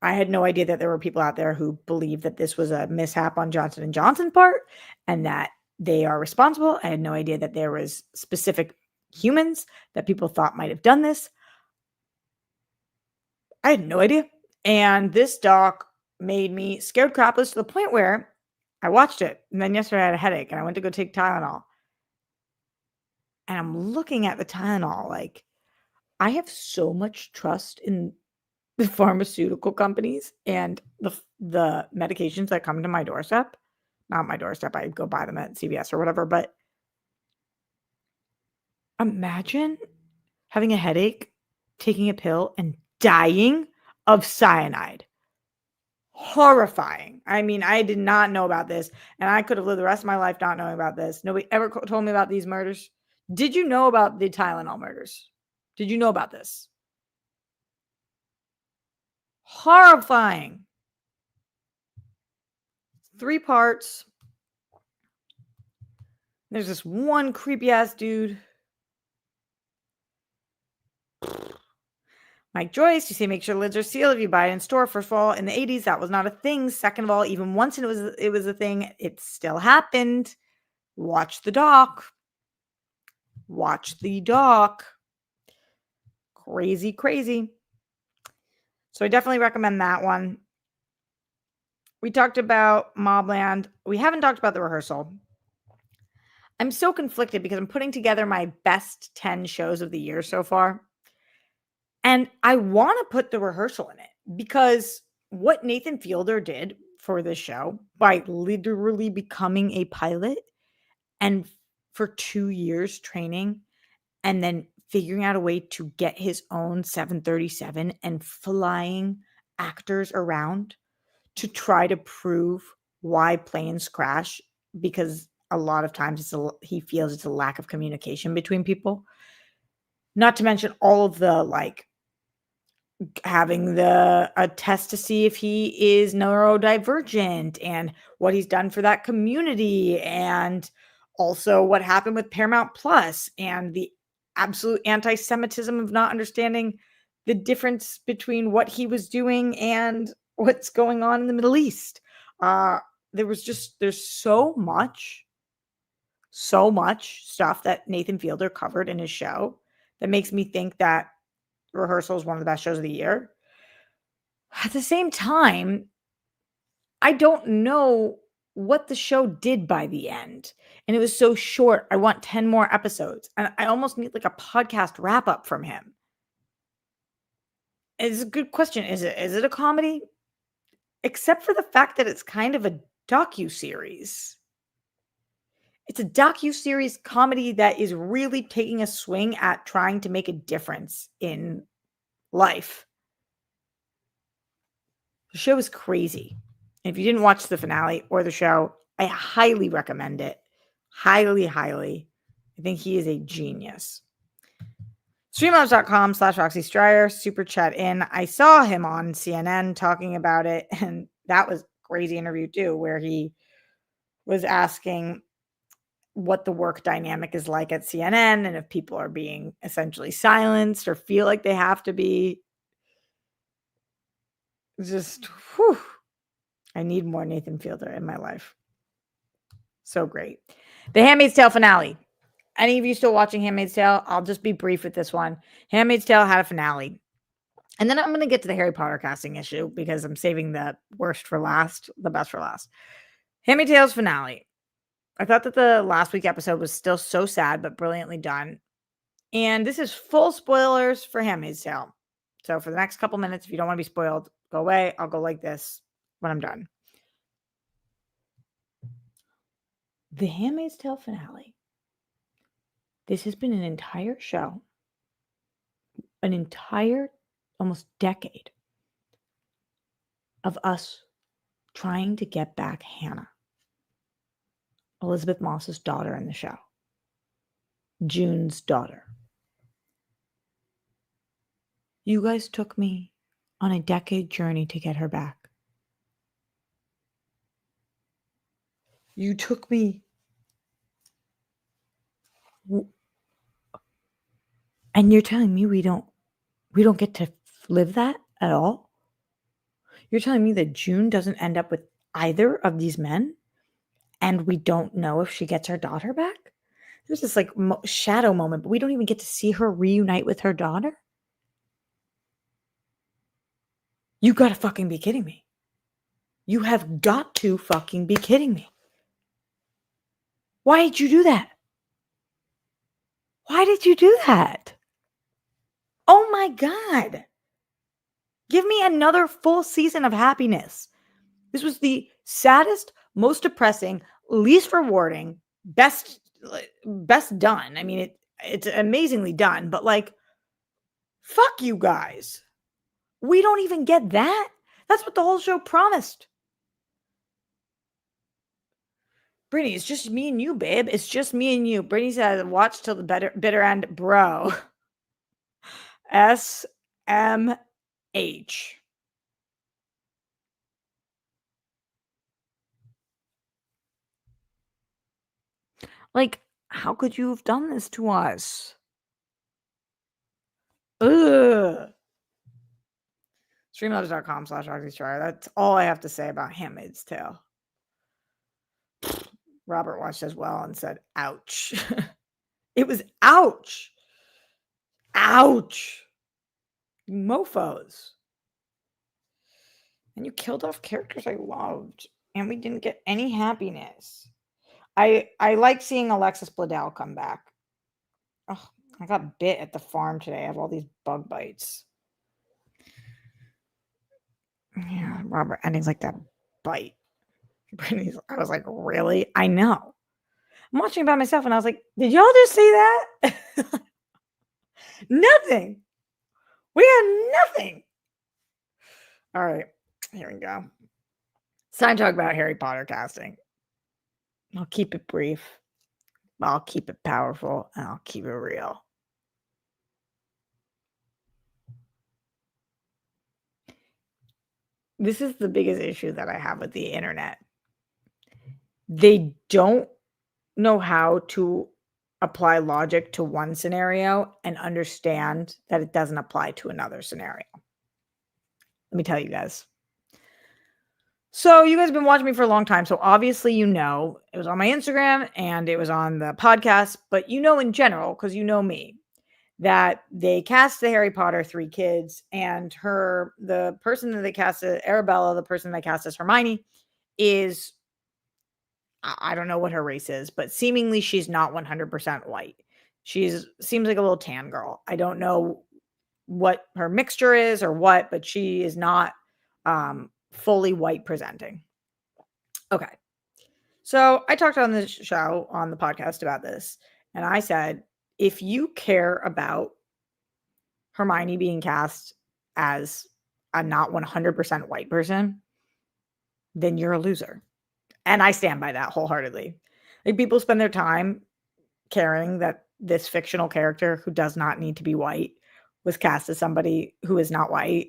I had no idea that there were people out there who believed that this was a mishap on Johnson & Johnson's part and that they are responsible. I had no idea that there was specific humans that people thought might have done this. I had no idea. And this doc made me scared crapless to the point where I watched it. And then yesterday I had a headache and I went to go take Tylenol. And I'm looking at the Tylenol like, I have so much trust in the pharmaceutical companies and the medications that come to my doorstep. Not my doorstep, I go buy them at CVS or whatever, but imagine having a headache, taking a pill, and dying of cyanide. Horrifying. I mean, I did not know about this, and I could have lived the rest of my life not knowing about this. Nobody ever told me about these murders. Did you know about the Tylenol murders? Did you know about this? Horrifying. 3 parts. There's this one creepy ass dude. Mike Joyce, you say make sure lids are sealed if you buy it in store. First of all, in the 80s, that was not a thing. Second of all, even once it was a thing, it still happened. Watch the doc. Watch the doc. Crazy, crazy. So I definitely recommend that one. We talked about Mobland. We haven't talked about the rehearsal. I'm so conflicted because I'm putting together my best 10 shows of the year so far. And I want to put the rehearsal in it because what Nathan Fielder did for this show by literally becoming a pilot and for 2 years training and then figuring out a way to get his own 737 and flying actors around to try to prove why planes crash, because a lot of times he feels it's a lack of communication between people. Not to mention all of the having a test to see if he is neurodivergent and what he's done for that community, and also what happened with Paramount Plus and the absolute anti-Semitism of not understanding the difference between what he was doing and what's going on in the Middle East. There's so much stuff that Nathan Fielder covered in his show that makes me think that Rehearsal is one of the best shows of the year. At the same time, I don't know what the show did by the end. And it was so short. I want 10 more episodes. And I almost need like a podcast wrap up from him. It's a good question. Is it a comedy? Except for the fact that it's kind of a docu-series. It's a docu-series comedy that is really taking a swing at trying to make a difference in life. The show is crazy. If you didn't watch the finale or the show, I highly recommend it. Highly, highly. I think he is a genius. Streamlabs.com/Roxy Stryer, super chat in. I saw him on CNN talking about it, and that was a crazy interview too, where he was asking what the work dynamic is like at CNN and if people are being essentially silenced or feel like they have to be. Just, whew, I need more Nathan Fielder in my life. So great. The Handmaid's Tale finale. Any of you still watching Handmaid's Tale? I'll just be brief with this one. Handmaid's Tale had a finale. And then I'm going to get to the Harry Potter casting issue because I'm saving the worst for last, the best for last. Handmaid's Tale's finale. I thought that the last week episode was still so sad, but brilliantly done. And this is full spoilers for Handmaid's Tale. So for the next couple minutes, if you don't want to be spoiled, go away. I'll go like this when I'm done. The Handmaid's Tale finale. This has been an entire show, an entire almost decade of us trying to get back Hannah, Elizabeth Moss's daughter in the show, June's daughter. You guys took me on a decade journey to get her back. You took me, and you're telling me we don't get to live that at all? You're telling me that June doesn't end up with either of these men, and we don't know if she gets her daughter back? There's this like shadow moment, but we don't even get to see her reunite with her daughter? You gotta fucking be kidding me. You have got to fucking be kidding me. Why did you do that? Why did you do that? Oh my God. Give me another full season of happiness. This was the saddest, most depressing, least rewarding, best done. I mean, it's amazingly done, but like, fuck you guys. We don't even get that. That's what the whole show promised. Brittany, it's just me and you, babe. It's just me and you. Brittany says, watch till the bitter end, bro. SMH. Like, how could you have done this to us? Ugh. Streamlabs.com/RoxyStryer. That's all I have to say about Handmaid's Tale. Robert watched as well and said, ouch. It was ouch. Ouch. Mofos. And you killed off characters I loved. And we didn't get any happiness. I like seeing Alexis Bledel come back. Oh, I got bit at the farm today. I have all these bug bites. Yeah, Robert, and he's like that bite. I was like, really? I know. I'm watching by myself and I was like, did y'all just see that? Nothing. We had nothing. All right, here we go. It's time to talk about Harry Potter casting. I'll keep it brief. I'll keep it powerful, and I'll keep it real. This is the biggest issue that I have with the internet. They don't know how to apply logic to one scenario and understand that it doesn't apply to another scenario. Let me tell you guys. So you guys have been watching me for a long time. So obviously, you know, it was on my Instagram and it was on the podcast, but you know, in general, because you know me, that they cast the Harry Potter 3 kids, and the person that they cast as Arabella, the person they cast as Hermione, is, I don't know what her race is, but seemingly she's not 100% white. Seems like a little tan girl. I don't know what her mixture is or what, but she is not fully white presenting. Okay. So I talked on the show, on the podcast about this, and I said, if you care about Hermione being cast as a not 100% white person, then you're a loser. And I stand by that wholeheartedly. Like, people spend their time caring that this fictional character who does not need to be white was cast as somebody who is not white.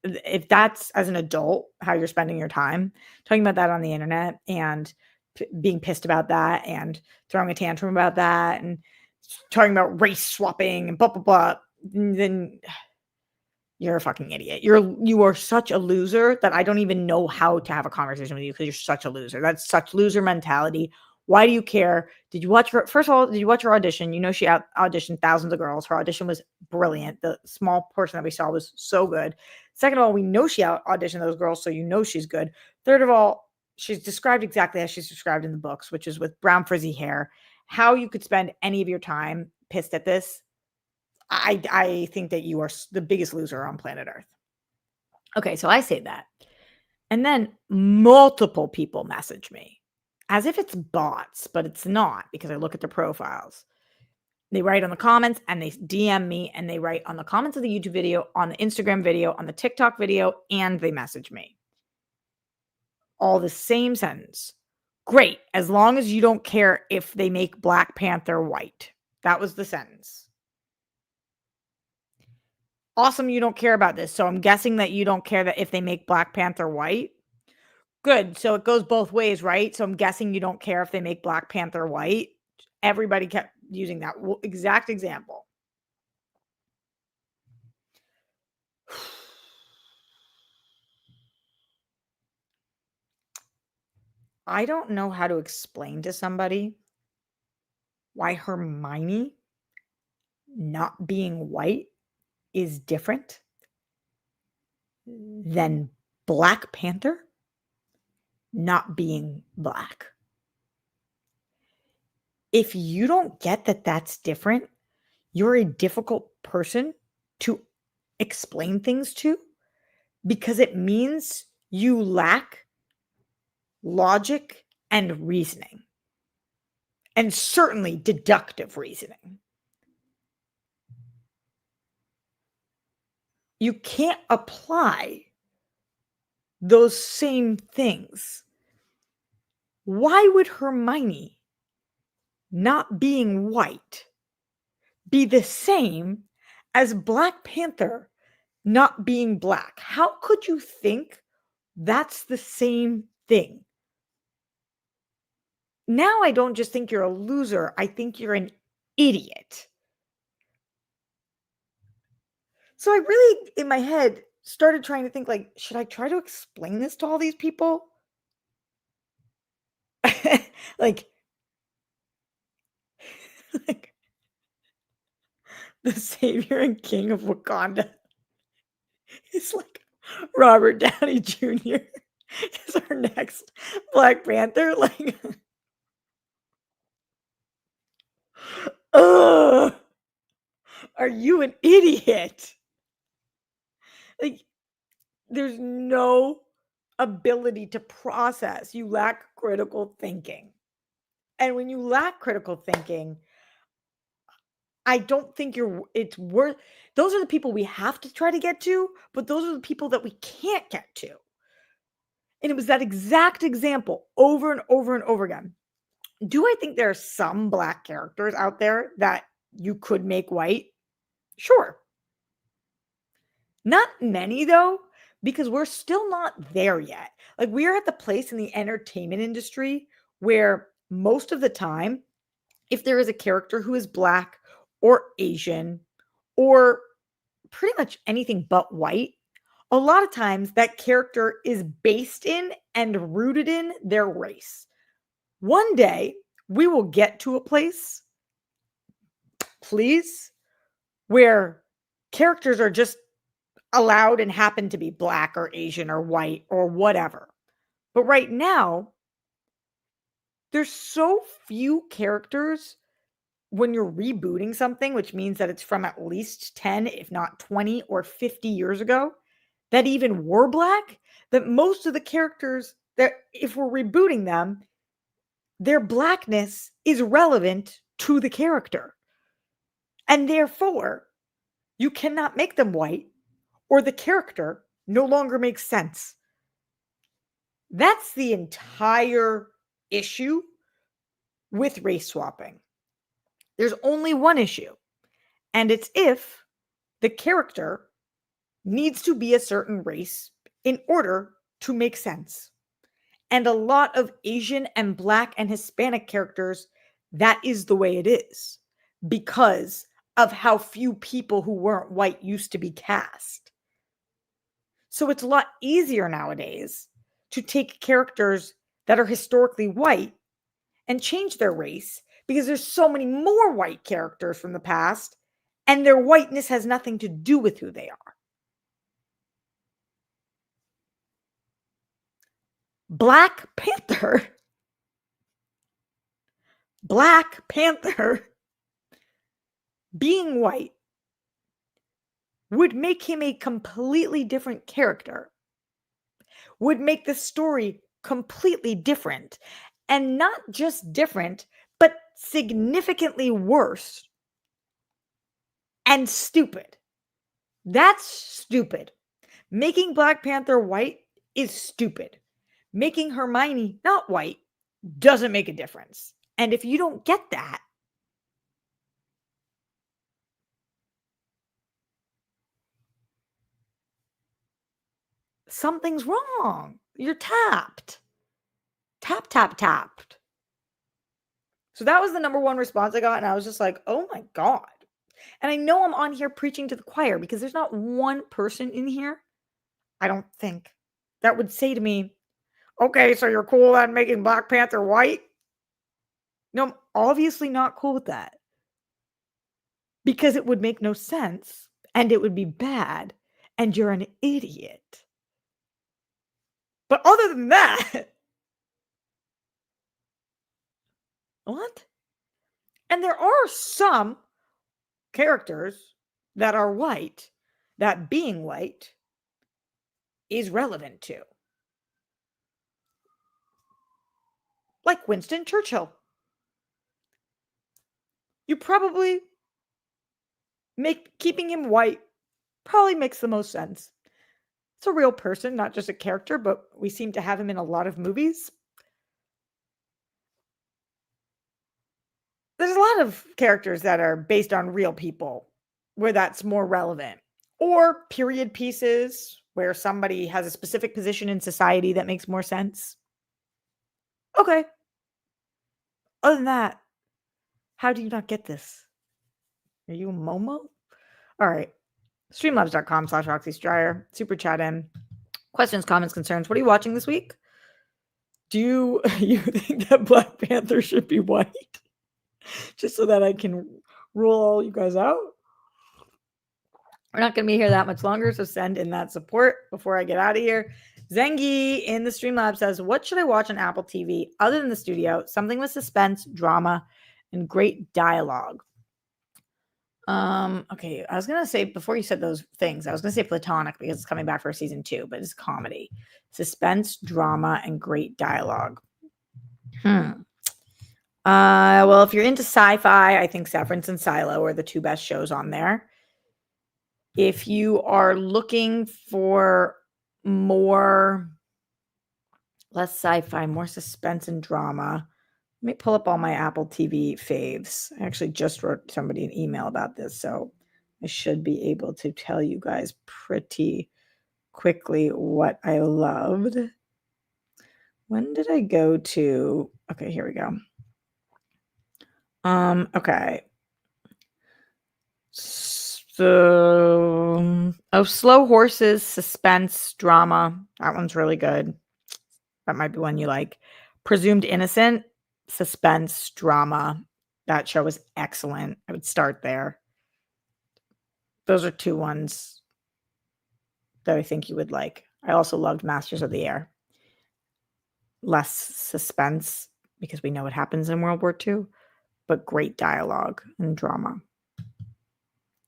If that's as an adult how you're spending your time, talking about that on the internet and being pissed about that and throwing a tantrum about that and talking about race swapping and blah blah blah, then you're a fucking idiot. You are such a loser that I don't even know how to have a conversation with you because you're such a loser. That's such loser mentality. Why do you care? Did you watch her? First of all, did you watch her audition? You know, she auditioned thousands of girls. Her audition was brilliant. The small portion that we saw was so good. Second of all, we know she auditioned those girls, so you know she's good. Third of all, she's described exactly as she's described in the books, which is with brown frizzy hair. How you could spend any of your time pissed at this, I think that you are the biggest loser on planet Earth. Okay, so I say that. And then multiple people message me as if it's bots, but it's not because I look at their profiles. They write on the comments and they DM me and they write on the comments of the YouTube video, on the Instagram video, on the TikTok video, and they message me. All the same sentence. Great, as long as you don't care if they make Black Panther white. That was the sentence. Awesome, you don't care about this. So I'm guessing that you don't care that if they make Black Panther white. Good. So it goes both ways, right? So I'm guessing you don't care if they make Black Panther white. Everybody kept using that exact example. I don't know how to explain to somebody why Hermione not being white is different than Black Panther not being black. If you don't get that that's different, you're a difficult person to explain things to because it means you lack logic and reasoning, and certainly deductive reasoning. You can't apply those same things. Why would Hermione not being white be the same as Black Panther not being black? How could you think that's the same thing? Now I don't just think you're a loser, I think you're an idiot. So I really, in my head, started trying to think like, should I try to explain this to all these people? like, like the savior and king of Wakanda is like Robert Downey Jr. is our next Black Panther. Like, ugh, are you an idiot? Like, there's no ability to process. You lack critical thinking. And when you lack critical thinking, I don't think it's worth. Those are the people we have to try to get to, but those are the people that we can't get to. And it was that exact example over and over and over again. Do I think there are some black characters out there that you could make white? Sure. Not many though, because we're still not there yet. Like, we are at the place in the entertainment industry where most of the time, if there is a character who is black or Asian or pretty much anything but white, a lot of times that character is based in and rooted in their race. One day we will get to a place, please, where characters are just allowed and happen to be black or Asian or white or whatever. But right now, there's so few characters when you're rebooting something, which means that it's from at least 10, if not 20 or 50 years ago, that even were black, that most of the characters that, if we're rebooting them, their blackness is relevant to the character. And therefore, you cannot make them white or the character no longer makes sense. That's the entire issue with race swapping. There's only one issue, and it's if the character needs to be a certain race in order to make sense. And a lot of Asian and Black and Hispanic characters, that is the way it is because of how few people who weren't white used to be cast. So it's a lot easier nowadays to take characters that are historically white and change their race because there's so many more white characters from the past and their whiteness has nothing to do with who they are. Black Panther being white would make him a completely different character, would make the story completely different, and not just different, but significantly worse and stupid. That's stupid. Making Black Panther white is stupid. Making Hermione not white doesn't make a difference. And if you don't get that, something's wrong. You're tapped. Tapped. So that was the number one response I got. And I was just like, oh my God. And I know I'm on here preaching to the choir because there's not one person in here, I don't think, that would say to me, okay, so you're cool on making Black Panther white? No, I'm obviously not cool with that. Because it would make no sense and it would be bad and you're an idiot. But other than that, what? And there are some characters that are white that being white is relevant to. Like Winston Churchill. You probably keeping him white probably makes the most sense. It's a real person, not just a character, but we seem to have him in a lot of movies. There's a lot of characters that are based on real people where that's more relevant. Or period pieces where somebody has a specific position in society that makes more sense. Okay. Other than that, how do you not get this? Are you a Momo? All right. Streamlabs.com/RoxyStryer. Super chat in. Questions, comments, concerns. What are you watching this week? Do you think that Black Panther should be white? Just so that I can rule all you guys out? We're not going to be here that much longer, so send in that support before I get out of here. Zengi in the Streamlab says, what should I watch on Apple TV other than the studio? Something with suspense, drama, and great dialogue. Okay, I was going to say, before you said those things, I was going to say Platonic because it's coming back for season 2, but it's comedy. Suspense, drama, and great dialogue. Well, if you're into sci-fi, I think Severance and Silo are the two best shows on there. If you are looking for less sci-fi, more suspense and drama, let me pull up all my Apple TV faves. I actually just wrote somebody an email about this, so I should be able to tell you guys pretty quickly what I loved. When did I go to? Okay, here we go. Okay. So, Slow Horses, suspense, drama. That one's really good. That might be one you like. Presumed Innocent, suspense, drama. That show was excellent. I would start there. Those are two ones that I think you would like. I also loved Masters of the Air. Less suspense because we know what happens in World War II, but great dialogue and drama.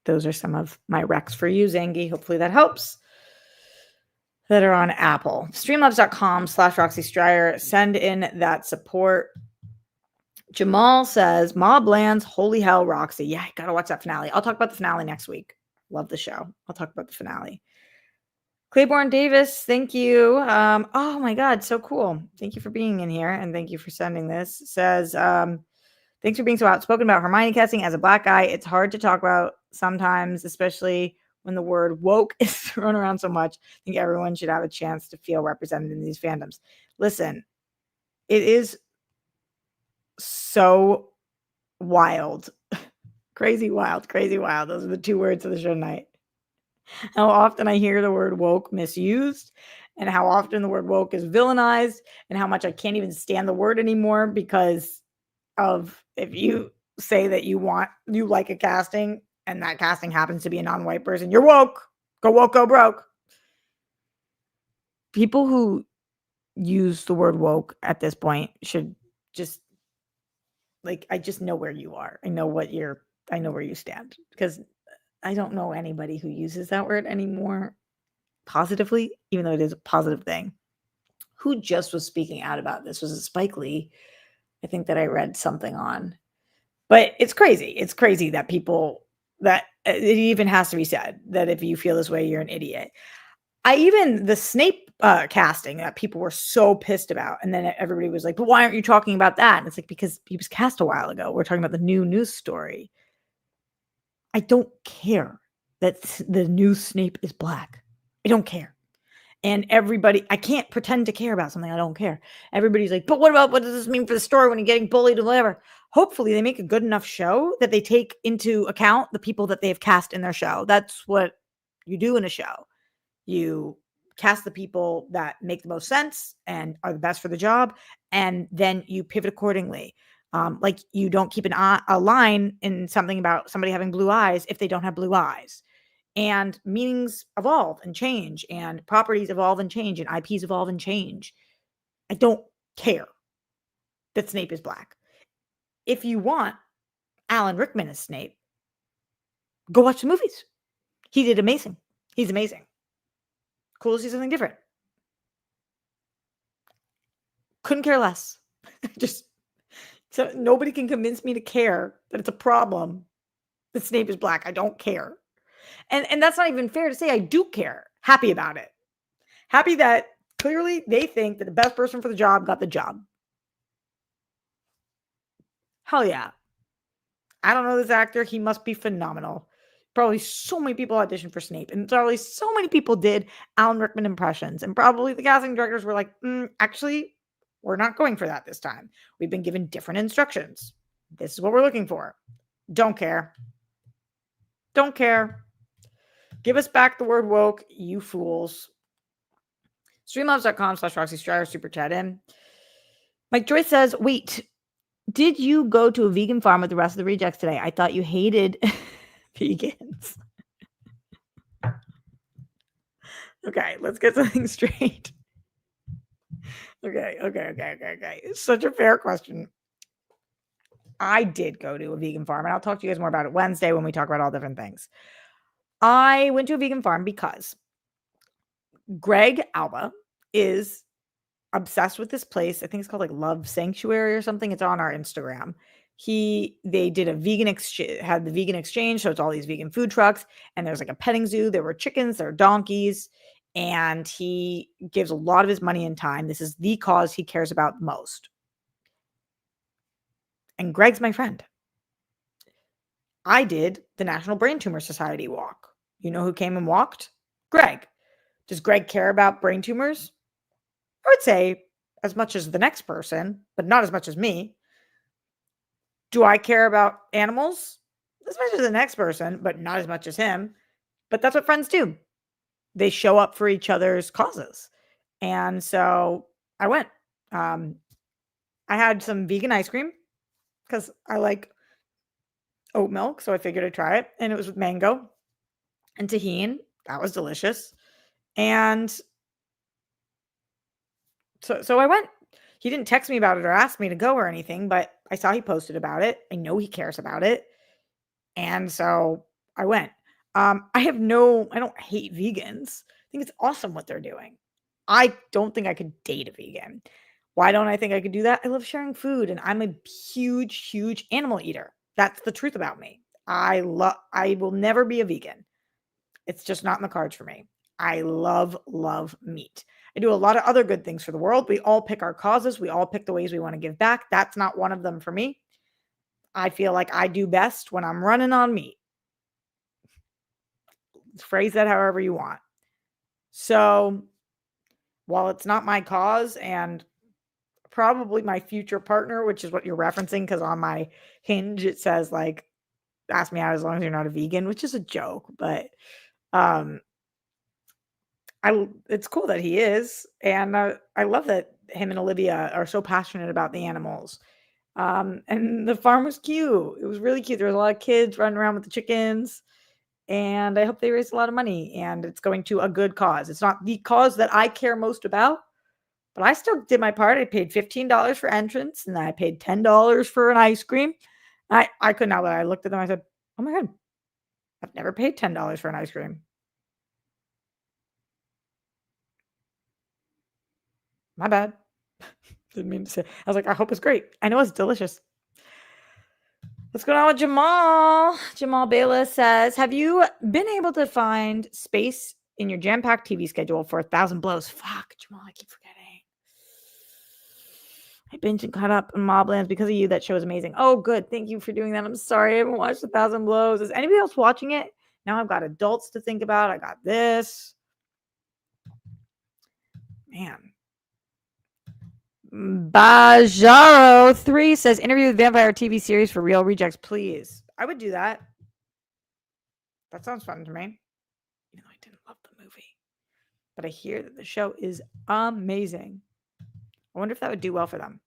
Those are some of my recs for you, Zangi. Hopefully that helps. That are on Apple. Streamlabs.com/RoxyStryer. Send in that support. Jamal says, Mob Lands, holy hell, Roxy. Yeah, I gotta watch that finale. I'll talk about the finale next week. Love the show. I'll talk about the finale. Claiborne Davis, thank you. Oh my God, so cool. Thank you for being in here and thank you for sending this. Says, Thanks for being so outspoken about Hermione casting. As a Black guy, it's hard to talk about sometimes, especially when the word woke is thrown around so much. I think everyone should have a chance to feel represented in these fandoms. Listen, it is so wild. Crazy wild, crazy wild. Those are the 2 words of the show tonight. How often I hear the word woke misused, and how often the word woke is villainized, and how much I can't even stand the word anymore because of if you say that you like a casting and that casting happens to be a non-white person, you're woke. Go woke, go broke. People who use the word woke at this point should just I just know where you are. I know where you stand, because I don't know anybody who uses that word anymore positively, even though it is a positive thing. Who just was speaking out about this? Was it Spike Lee? I think that I read something on. But it's crazy. It's crazy that it even has to be said that if you feel this way, you're an idiot. The Snape casting that people were so pissed about. And then everybody was like, but why aren't you talking about that? And it's like, because he was cast a while ago. We're talking about the new news story. I don't care that the new Snape is Black. I don't care. And I can't pretend to care about something I don't care. Everybody's like, but what does this mean for the story when you're getting bullied or whatever? Hopefully they make a good enough show that they take into account the people that they've cast in their show. That's what you do in a show. You cast the people that make the most sense and are the best for the job, and then you pivot accordingly. Like you don't keep a line in something about somebody having blue eyes if they don't have blue eyes. And meanings evolve and change, and properties evolve and change, and IPs evolve and change. I don't care that Snape is Black. If you want Alan Rickman as Snape, go watch the movies. He did amazing. He's amazing. Cool to see something different. Couldn't care less. So nobody can convince me to care that it's a problem that Snape is Black. I don't care. And that's not even fair to say. I do care. Happy about it. Happy that clearly they think that the best person for the job got the job. Hell yeah. I don't know this actor. He must be phenomenal. Probably so many people auditioned for Snape, and probably so many people did Alan Rickman impressions. And probably the casting directors were like, actually, we're not going for that this time. We've been given different instructions. This is what we're looking for. Don't care. Don't care. Give us back the word woke, you fools. Streamlabs.com/Roxy Strider super chat in. Mike Joyce says, wait, did you go to a vegan farm with the rest of the rejects today? I thought you hated vegans. Okay, let's get something straight. Okay. It's such a fair question. I did go to a vegan farm, and I'll talk to you guys more about it Wednesday when we talk about all different things. I went to a vegan farm because Greg Alba is obsessed with this place. I think it's called like Love Sanctuary or something. It's on our Instagram. They did a vegan exchange, had the vegan exchange. So it's all these vegan food trucks, and there's like a petting zoo. There were chickens, there were donkeys, and he gives a lot of his money and time. This is the cause he cares about most. And Greg's my friend. I did the National Brain Tumor Society walk. You know who came and walked? Greg. Does Greg care about brain tumors? I would say as much as the next person, but not as much as me. Do I care about animals? As much as the next person, but not as much as him. But that's what friends do. They show up for each other's causes. And so I went. I had some vegan ice cream because I like oat milk. So I figured I'd try it. And it was with mango and tahini. That was delicious. And so I went. He didn't text me about it or ask me to go or anything, but I saw he posted about it. I know he cares about it. And so I went. I don't hate vegans. I think it's awesome what they're doing. I don't think I could date a vegan. Why don't I think I could do that? I love sharing food, and I'm a huge, huge animal eater. That's the truth about me. I will never be a vegan. It's just not in the cards for me. I love meat. I do a lot of other good things for the world. We all pick our causes. We all pick the ways we want to give back. That's not one of them for me. I feel like I do best when I'm running on meat. Phrase that however you want. So while it's not my cause and probably my future partner, which is what you're referencing, because on my Hinge it says like, ask me out as long as you're not a vegan, which is a joke, but um it's cool that he is, and I love that him and Olivia are so passionate about the animals. And the farm was cute. It was really cute. There was a lot of kids running around with the chickens, and I hope they raise a lot of money, and it's going to a good cause. It's not the cause that I care most about, but I still did my part. I paid $15 for entrance, and I paid $10 for an ice cream. I could not, but I looked at them, I said, "Oh my god, I've never paid $10 for an ice cream." My bad. Didn't mean to say. I was like, "I hope it's great." I know it's delicious. What's going on with Jamal? Jamal Bayless says, have you been able to find space in your jam-packed TV schedule for 1,000 blows? Fuck, Jamal, I keep forgetting. I binged and caught up on Moblands because of you. That show is amazing. Oh, good. Thank you for doing that. I'm sorry I haven't watched 1,000 blows. Is anybody else watching it? Now I've got adults to think about. I got this. Man. Bajaro3 says, interview with vampire TV series for Real Rejects, please. I would do that. That sounds fun to me. Even though I didn't love the movie. But I hear that the show is amazing. I wonder if that would do well for them.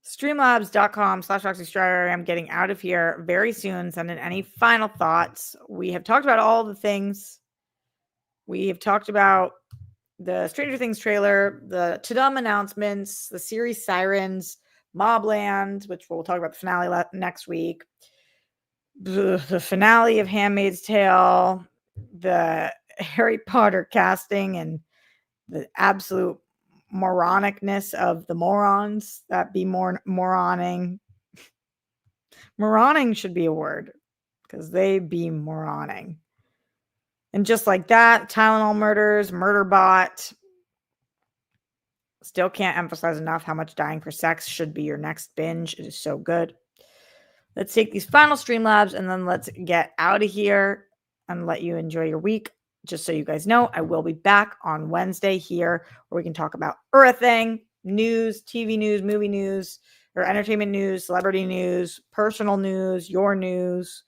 Streamlabs.com/Roxy Strider. I'm getting out of here very soon. Send in any final thoughts. We have talked about all the things. We have talked about the Stranger Things trailer, the Tudum announcements, the series Sirens, Mobland, which we'll talk about the finale next week, the finale of Handmaid's Tale, the Harry Potter casting, and the absolute moronicness of the morons that be moroning. Moroning should be a word because they be moroning. And just like that, Tylenol Murders, Murderbot. Still can't emphasize enough how much Dying for Sex should be your next binge. It is so good. Let's take these final Streamlabs and then let's get out of here and let you enjoy your week. Just so you guys know, I will be back on Wednesday here where we can talk about everything, news, TV news, movie news, or entertainment news, celebrity news, personal news, your news.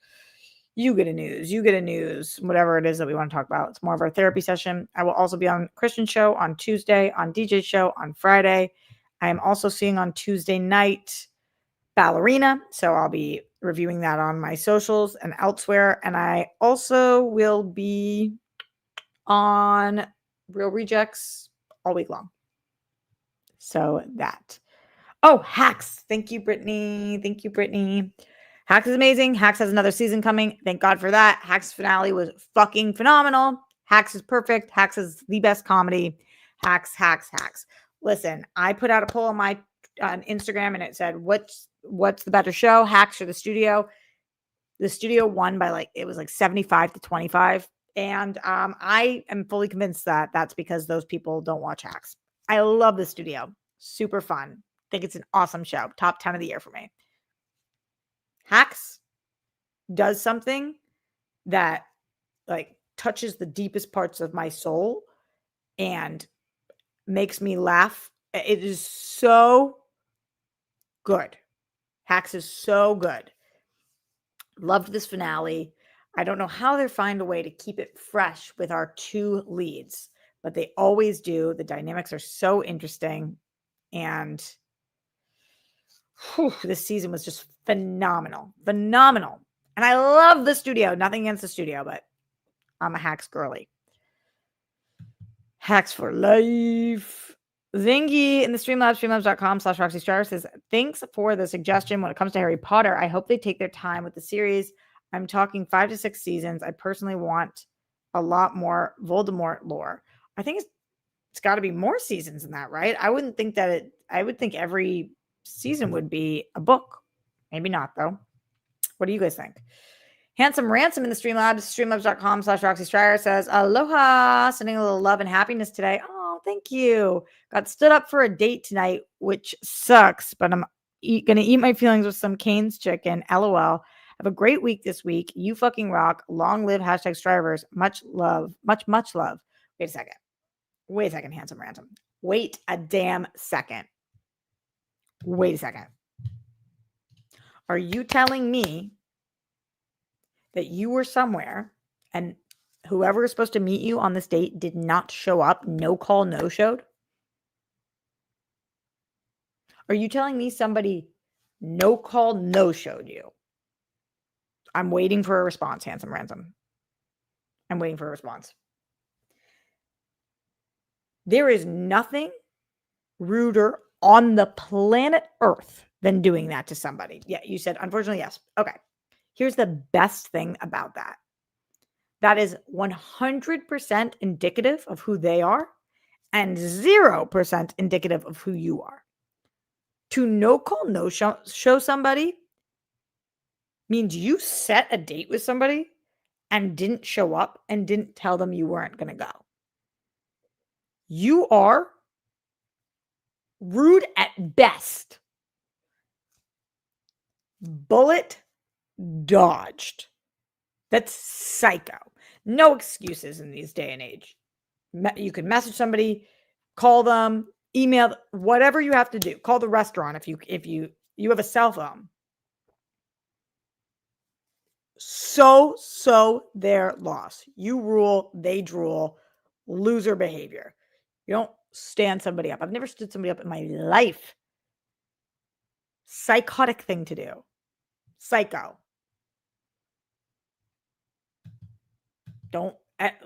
You get a news, whatever it is that we want to talk about. It's more of our therapy session. I will also be on Christian show on Tuesday, on DJ show on Friday. I am also seeing on Tuesday night Ballerina, so I'll be reviewing that on my socials and elsewhere. And I also will be on Real Rejects all week long. So that. Oh, Hacks. Thank you, Brittany. Hacks is amazing. Hacks has another season coming. Thank God for that. Hacks finale was fucking phenomenal. Hacks is perfect. Hacks is the best comedy. Hacks. Listen, I put out a poll on my Instagram and it said, what's the better show, Hacks or The Studio? The Studio won by it was 75-25. And I am fully convinced that that's because those people don't watch Hacks. I love The Studio. Super fun. Think it's an awesome show. Top 10 of the year for me. Hacks does something that touches the deepest parts of my soul and makes me laugh. It is so good. Hacks is so good. Loved this finale. I don't know how they find a way to keep it fresh with our two leads, but they always do. The dynamics are so interesting. And this season was just phenomenal. And I love The Studio. Nothing against The Studio, but I'm a Hacks girly. Hacks for life. Zingy in the Streamlabs, streamlabs.com/Roxy Strider says, thanks for the suggestion when it comes to Harry Potter. I hope they take their time with the series. I'm talking 5 to 6 seasons. I personally want a lot more Voldemort lore. I think it's got to be more seasons than that, right? I wouldn't think that I would think every season would be a book. Maybe not, though. What do you guys think? Handsome Ransom in the Streamlabs, streamlabs.com/Roxy Strider says, aloha, sending a little love and happiness today. Oh, thank you. Got stood up for a date tonight, which sucks, but I'm gonna eat my feelings with some Cane's chicken. LOL. Have a great week this week. You fucking rock. Long live hashtag Strivers. Much love. Much love. Wait a second. Handsome Ransom. Wait a damn second. Wait a second. Are you telling me that you were somewhere and whoever is supposed to meet you on this date did not show up? No call, no showed? Are you telling me somebody no call, no showed you? I'm waiting for a response, Handsome Ransom. I'm waiting for a response. There is nothing ruder on the planet Earth than doing that to somebody. Yeah, you said, unfortunately, yes. Okay. Here's the best thing about that. That is 100% indicative of who they are and 0% indicative of who you are. To no call, no show somebody means you set a date with somebody and didn't show up and didn't tell them you weren't going to go. You are rude at best. Bullet dodged. That's psycho. No excuses in these day and age. You can message somebody, call them, email, whatever you have to do. Call the restaurant if you have a cell phone. So their loss. You rule, they drool. Loser behavior. You don't stand somebody up. I've never stood somebody up in my life. Psychotic thing to do. Psycho. Don't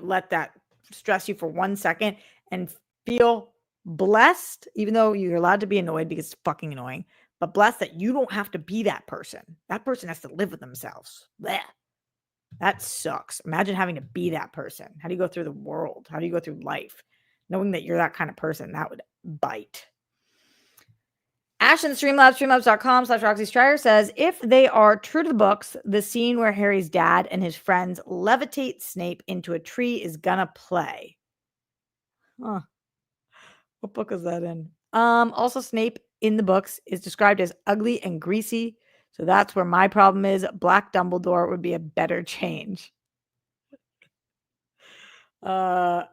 let that stress you for 1 second and feel blessed, even though you're allowed to be annoyed because it's fucking annoying, but blessed that you don't have to be that person. That person has to live with themselves. Blech. That sucks. Imagine having to be that person. How do you go through the world? How do you go through life? Knowing that you're that kind of person, that would bite. Ash in the Streamlabs, streamlabs.com/Roxy Strier says, if they are true to the books, the scene where Harry's dad and his friends levitate Snape into a tree is gonna play. Huh. What book is that in? Also, Snape in the books is described as ugly and greasy. So that's where my problem is. Black Dumbledore would be a better change. Yeah,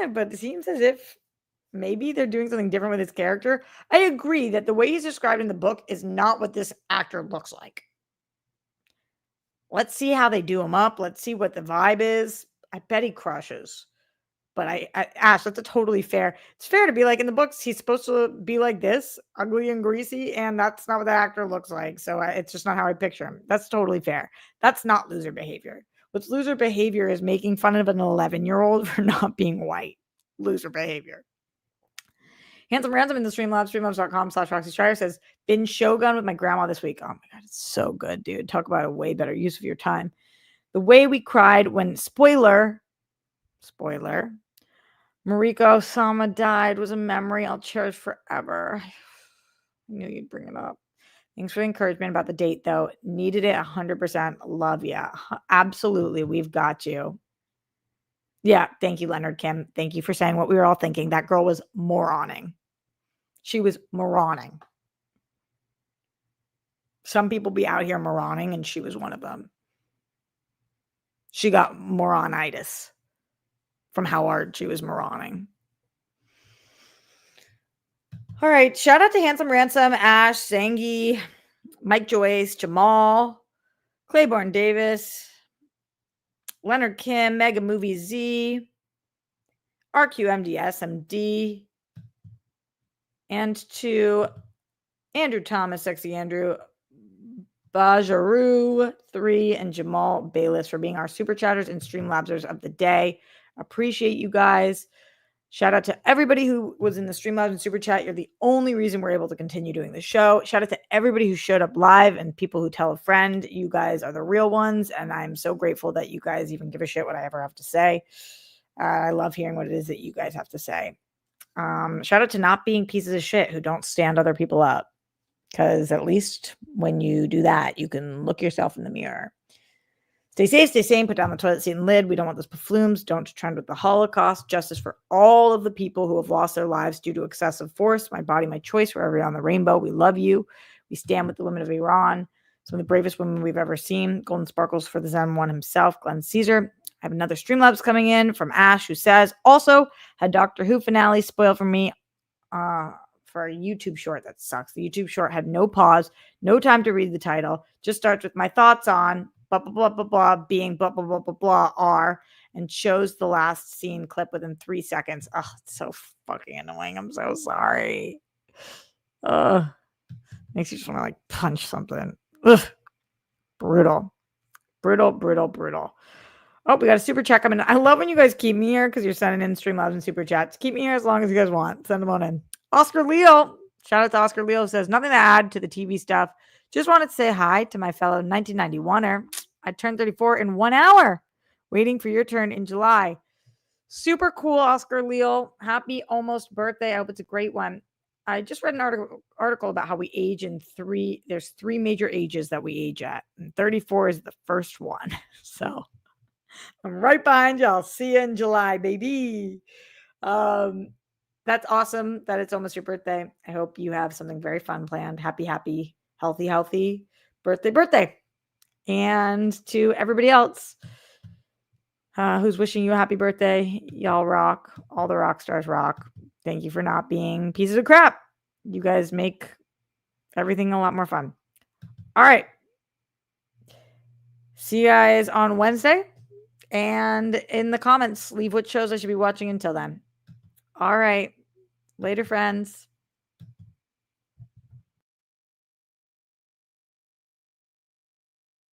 but it seems as if maybe they're doing something different with his character. I agree that the way he's described in the book is not what this actor looks like. Let's see how they do him up. Let's see what the vibe is. I bet he crushes. But Ash, that's a totally fair. It's fair to be like in the books, he's supposed to be like this, ugly and greasy, and that's not what the actor looks like. So it's just not how I picture him. That's totally fair. That's not loser behavior. What's loser behavior is making fun of an 11-year-old for not being white. Loser behavior. Handsome Ransom in the Streamlabs, streamlabs.com/Roxy Strier says, binge Shogun with my grandma this week. Oh my God, it's so good, dude. Talk about a way better use of your time. The way we cried when, spoiler, Mariko Sama died was a memory I'll cherish forever. I knew you'd bring it up. Thanks for the encouragement about the date, though. Needed it 100%. Love ya. Absolutely. We've got you. Yeah. Thank you, Leonard Kim. Thank you for saying what we were all thinking. That girl was moroning. She was moroning. Some people be out here moroning, and she was one of them. She got moronitis from how hard she was moroning. All right. Shout out to Handsome Ransom, Ash, Zangi, Mike Joyce, Jamal, Claiborne Davis, Leonard Kim, Mega Movie Z, RQMDSMD, and to Andrew Thomas, Sexy Andrew, Bajaru 3, and Jamal Bayless for being our super chatters and Streamlabsers of the day. Appreciate you guys. Shout out to everybody who was in the Streamlabs and Super Chat. You're the only reason we're able to continue doing the show. Shout out to everybody who showed up live and people who tell a friend. You guys are the real ones, and I'm so grateful that you guys even give a shit what I ever have to say. I love hearing what it is that you guys have to say. Shout out to not being pieces of shit who don't stand other people up, because at least when you do that, you can look yourself in the mirror. Stay safe, stay sane, put down the toilet seat and lid. We don't want those buffoons. Don't trend with the Holocaust. Justice for all of the people who have lost their lives due to excessive force. My body, my choice, wherever you're on the rainbow. We love you. We stand with the women of Iran. Some of the bravest women we've ever seen. Golden sparkles for the Zen one himself, Glenn Caesar. I have another Streamlabs coming in from Ash, who says, also had Doctor Who finale spoiled for me for a YouTube short. That sucks. The YouTube short had no pause, no time to read the title. Just starts with my thoughts on blah, blah, blah, blah, blah, being blah, blah, blah, blah, blah, are, and shows the last scene clip within 3 seconds. Oh, it's so fucking annoying. I'm so sorry. Makes you just want to like punch something. Ugh. Brutal. Oh, we got a super chat coming in. I love when you guys keep me here because you're sending in Streamlabs and super chats. Keep me here as long as you guys want. Send them on in. Oscar Leo. Shout out to Oscar Leo. Says, nothing to add to the TV stuff. Just wanted to say hi to my fellow 1991er. I turned 34 in 1 hour. Waiting for your turn in July. Super cool, Oscar Leo. Happy almost birthday. I hope it's a great one. I just read an article about how we age in there's 3 major ages that we age at. And 34 is the first one. So I'm right behind y'all. See you in July, baby. That's awesome that it's almost your birthday. I hope you have something very fun planned. Happy, healthy birthday. And to everybody else who's wishing you a happy birthday, y'all rock. All the rock stars rock. Thank you for not being pieces of crap. You guys make everything a lot more fun. All right. See you guys on Wednesday. And in the comments, leave what shows I should be watching until then. All right. Later, friends.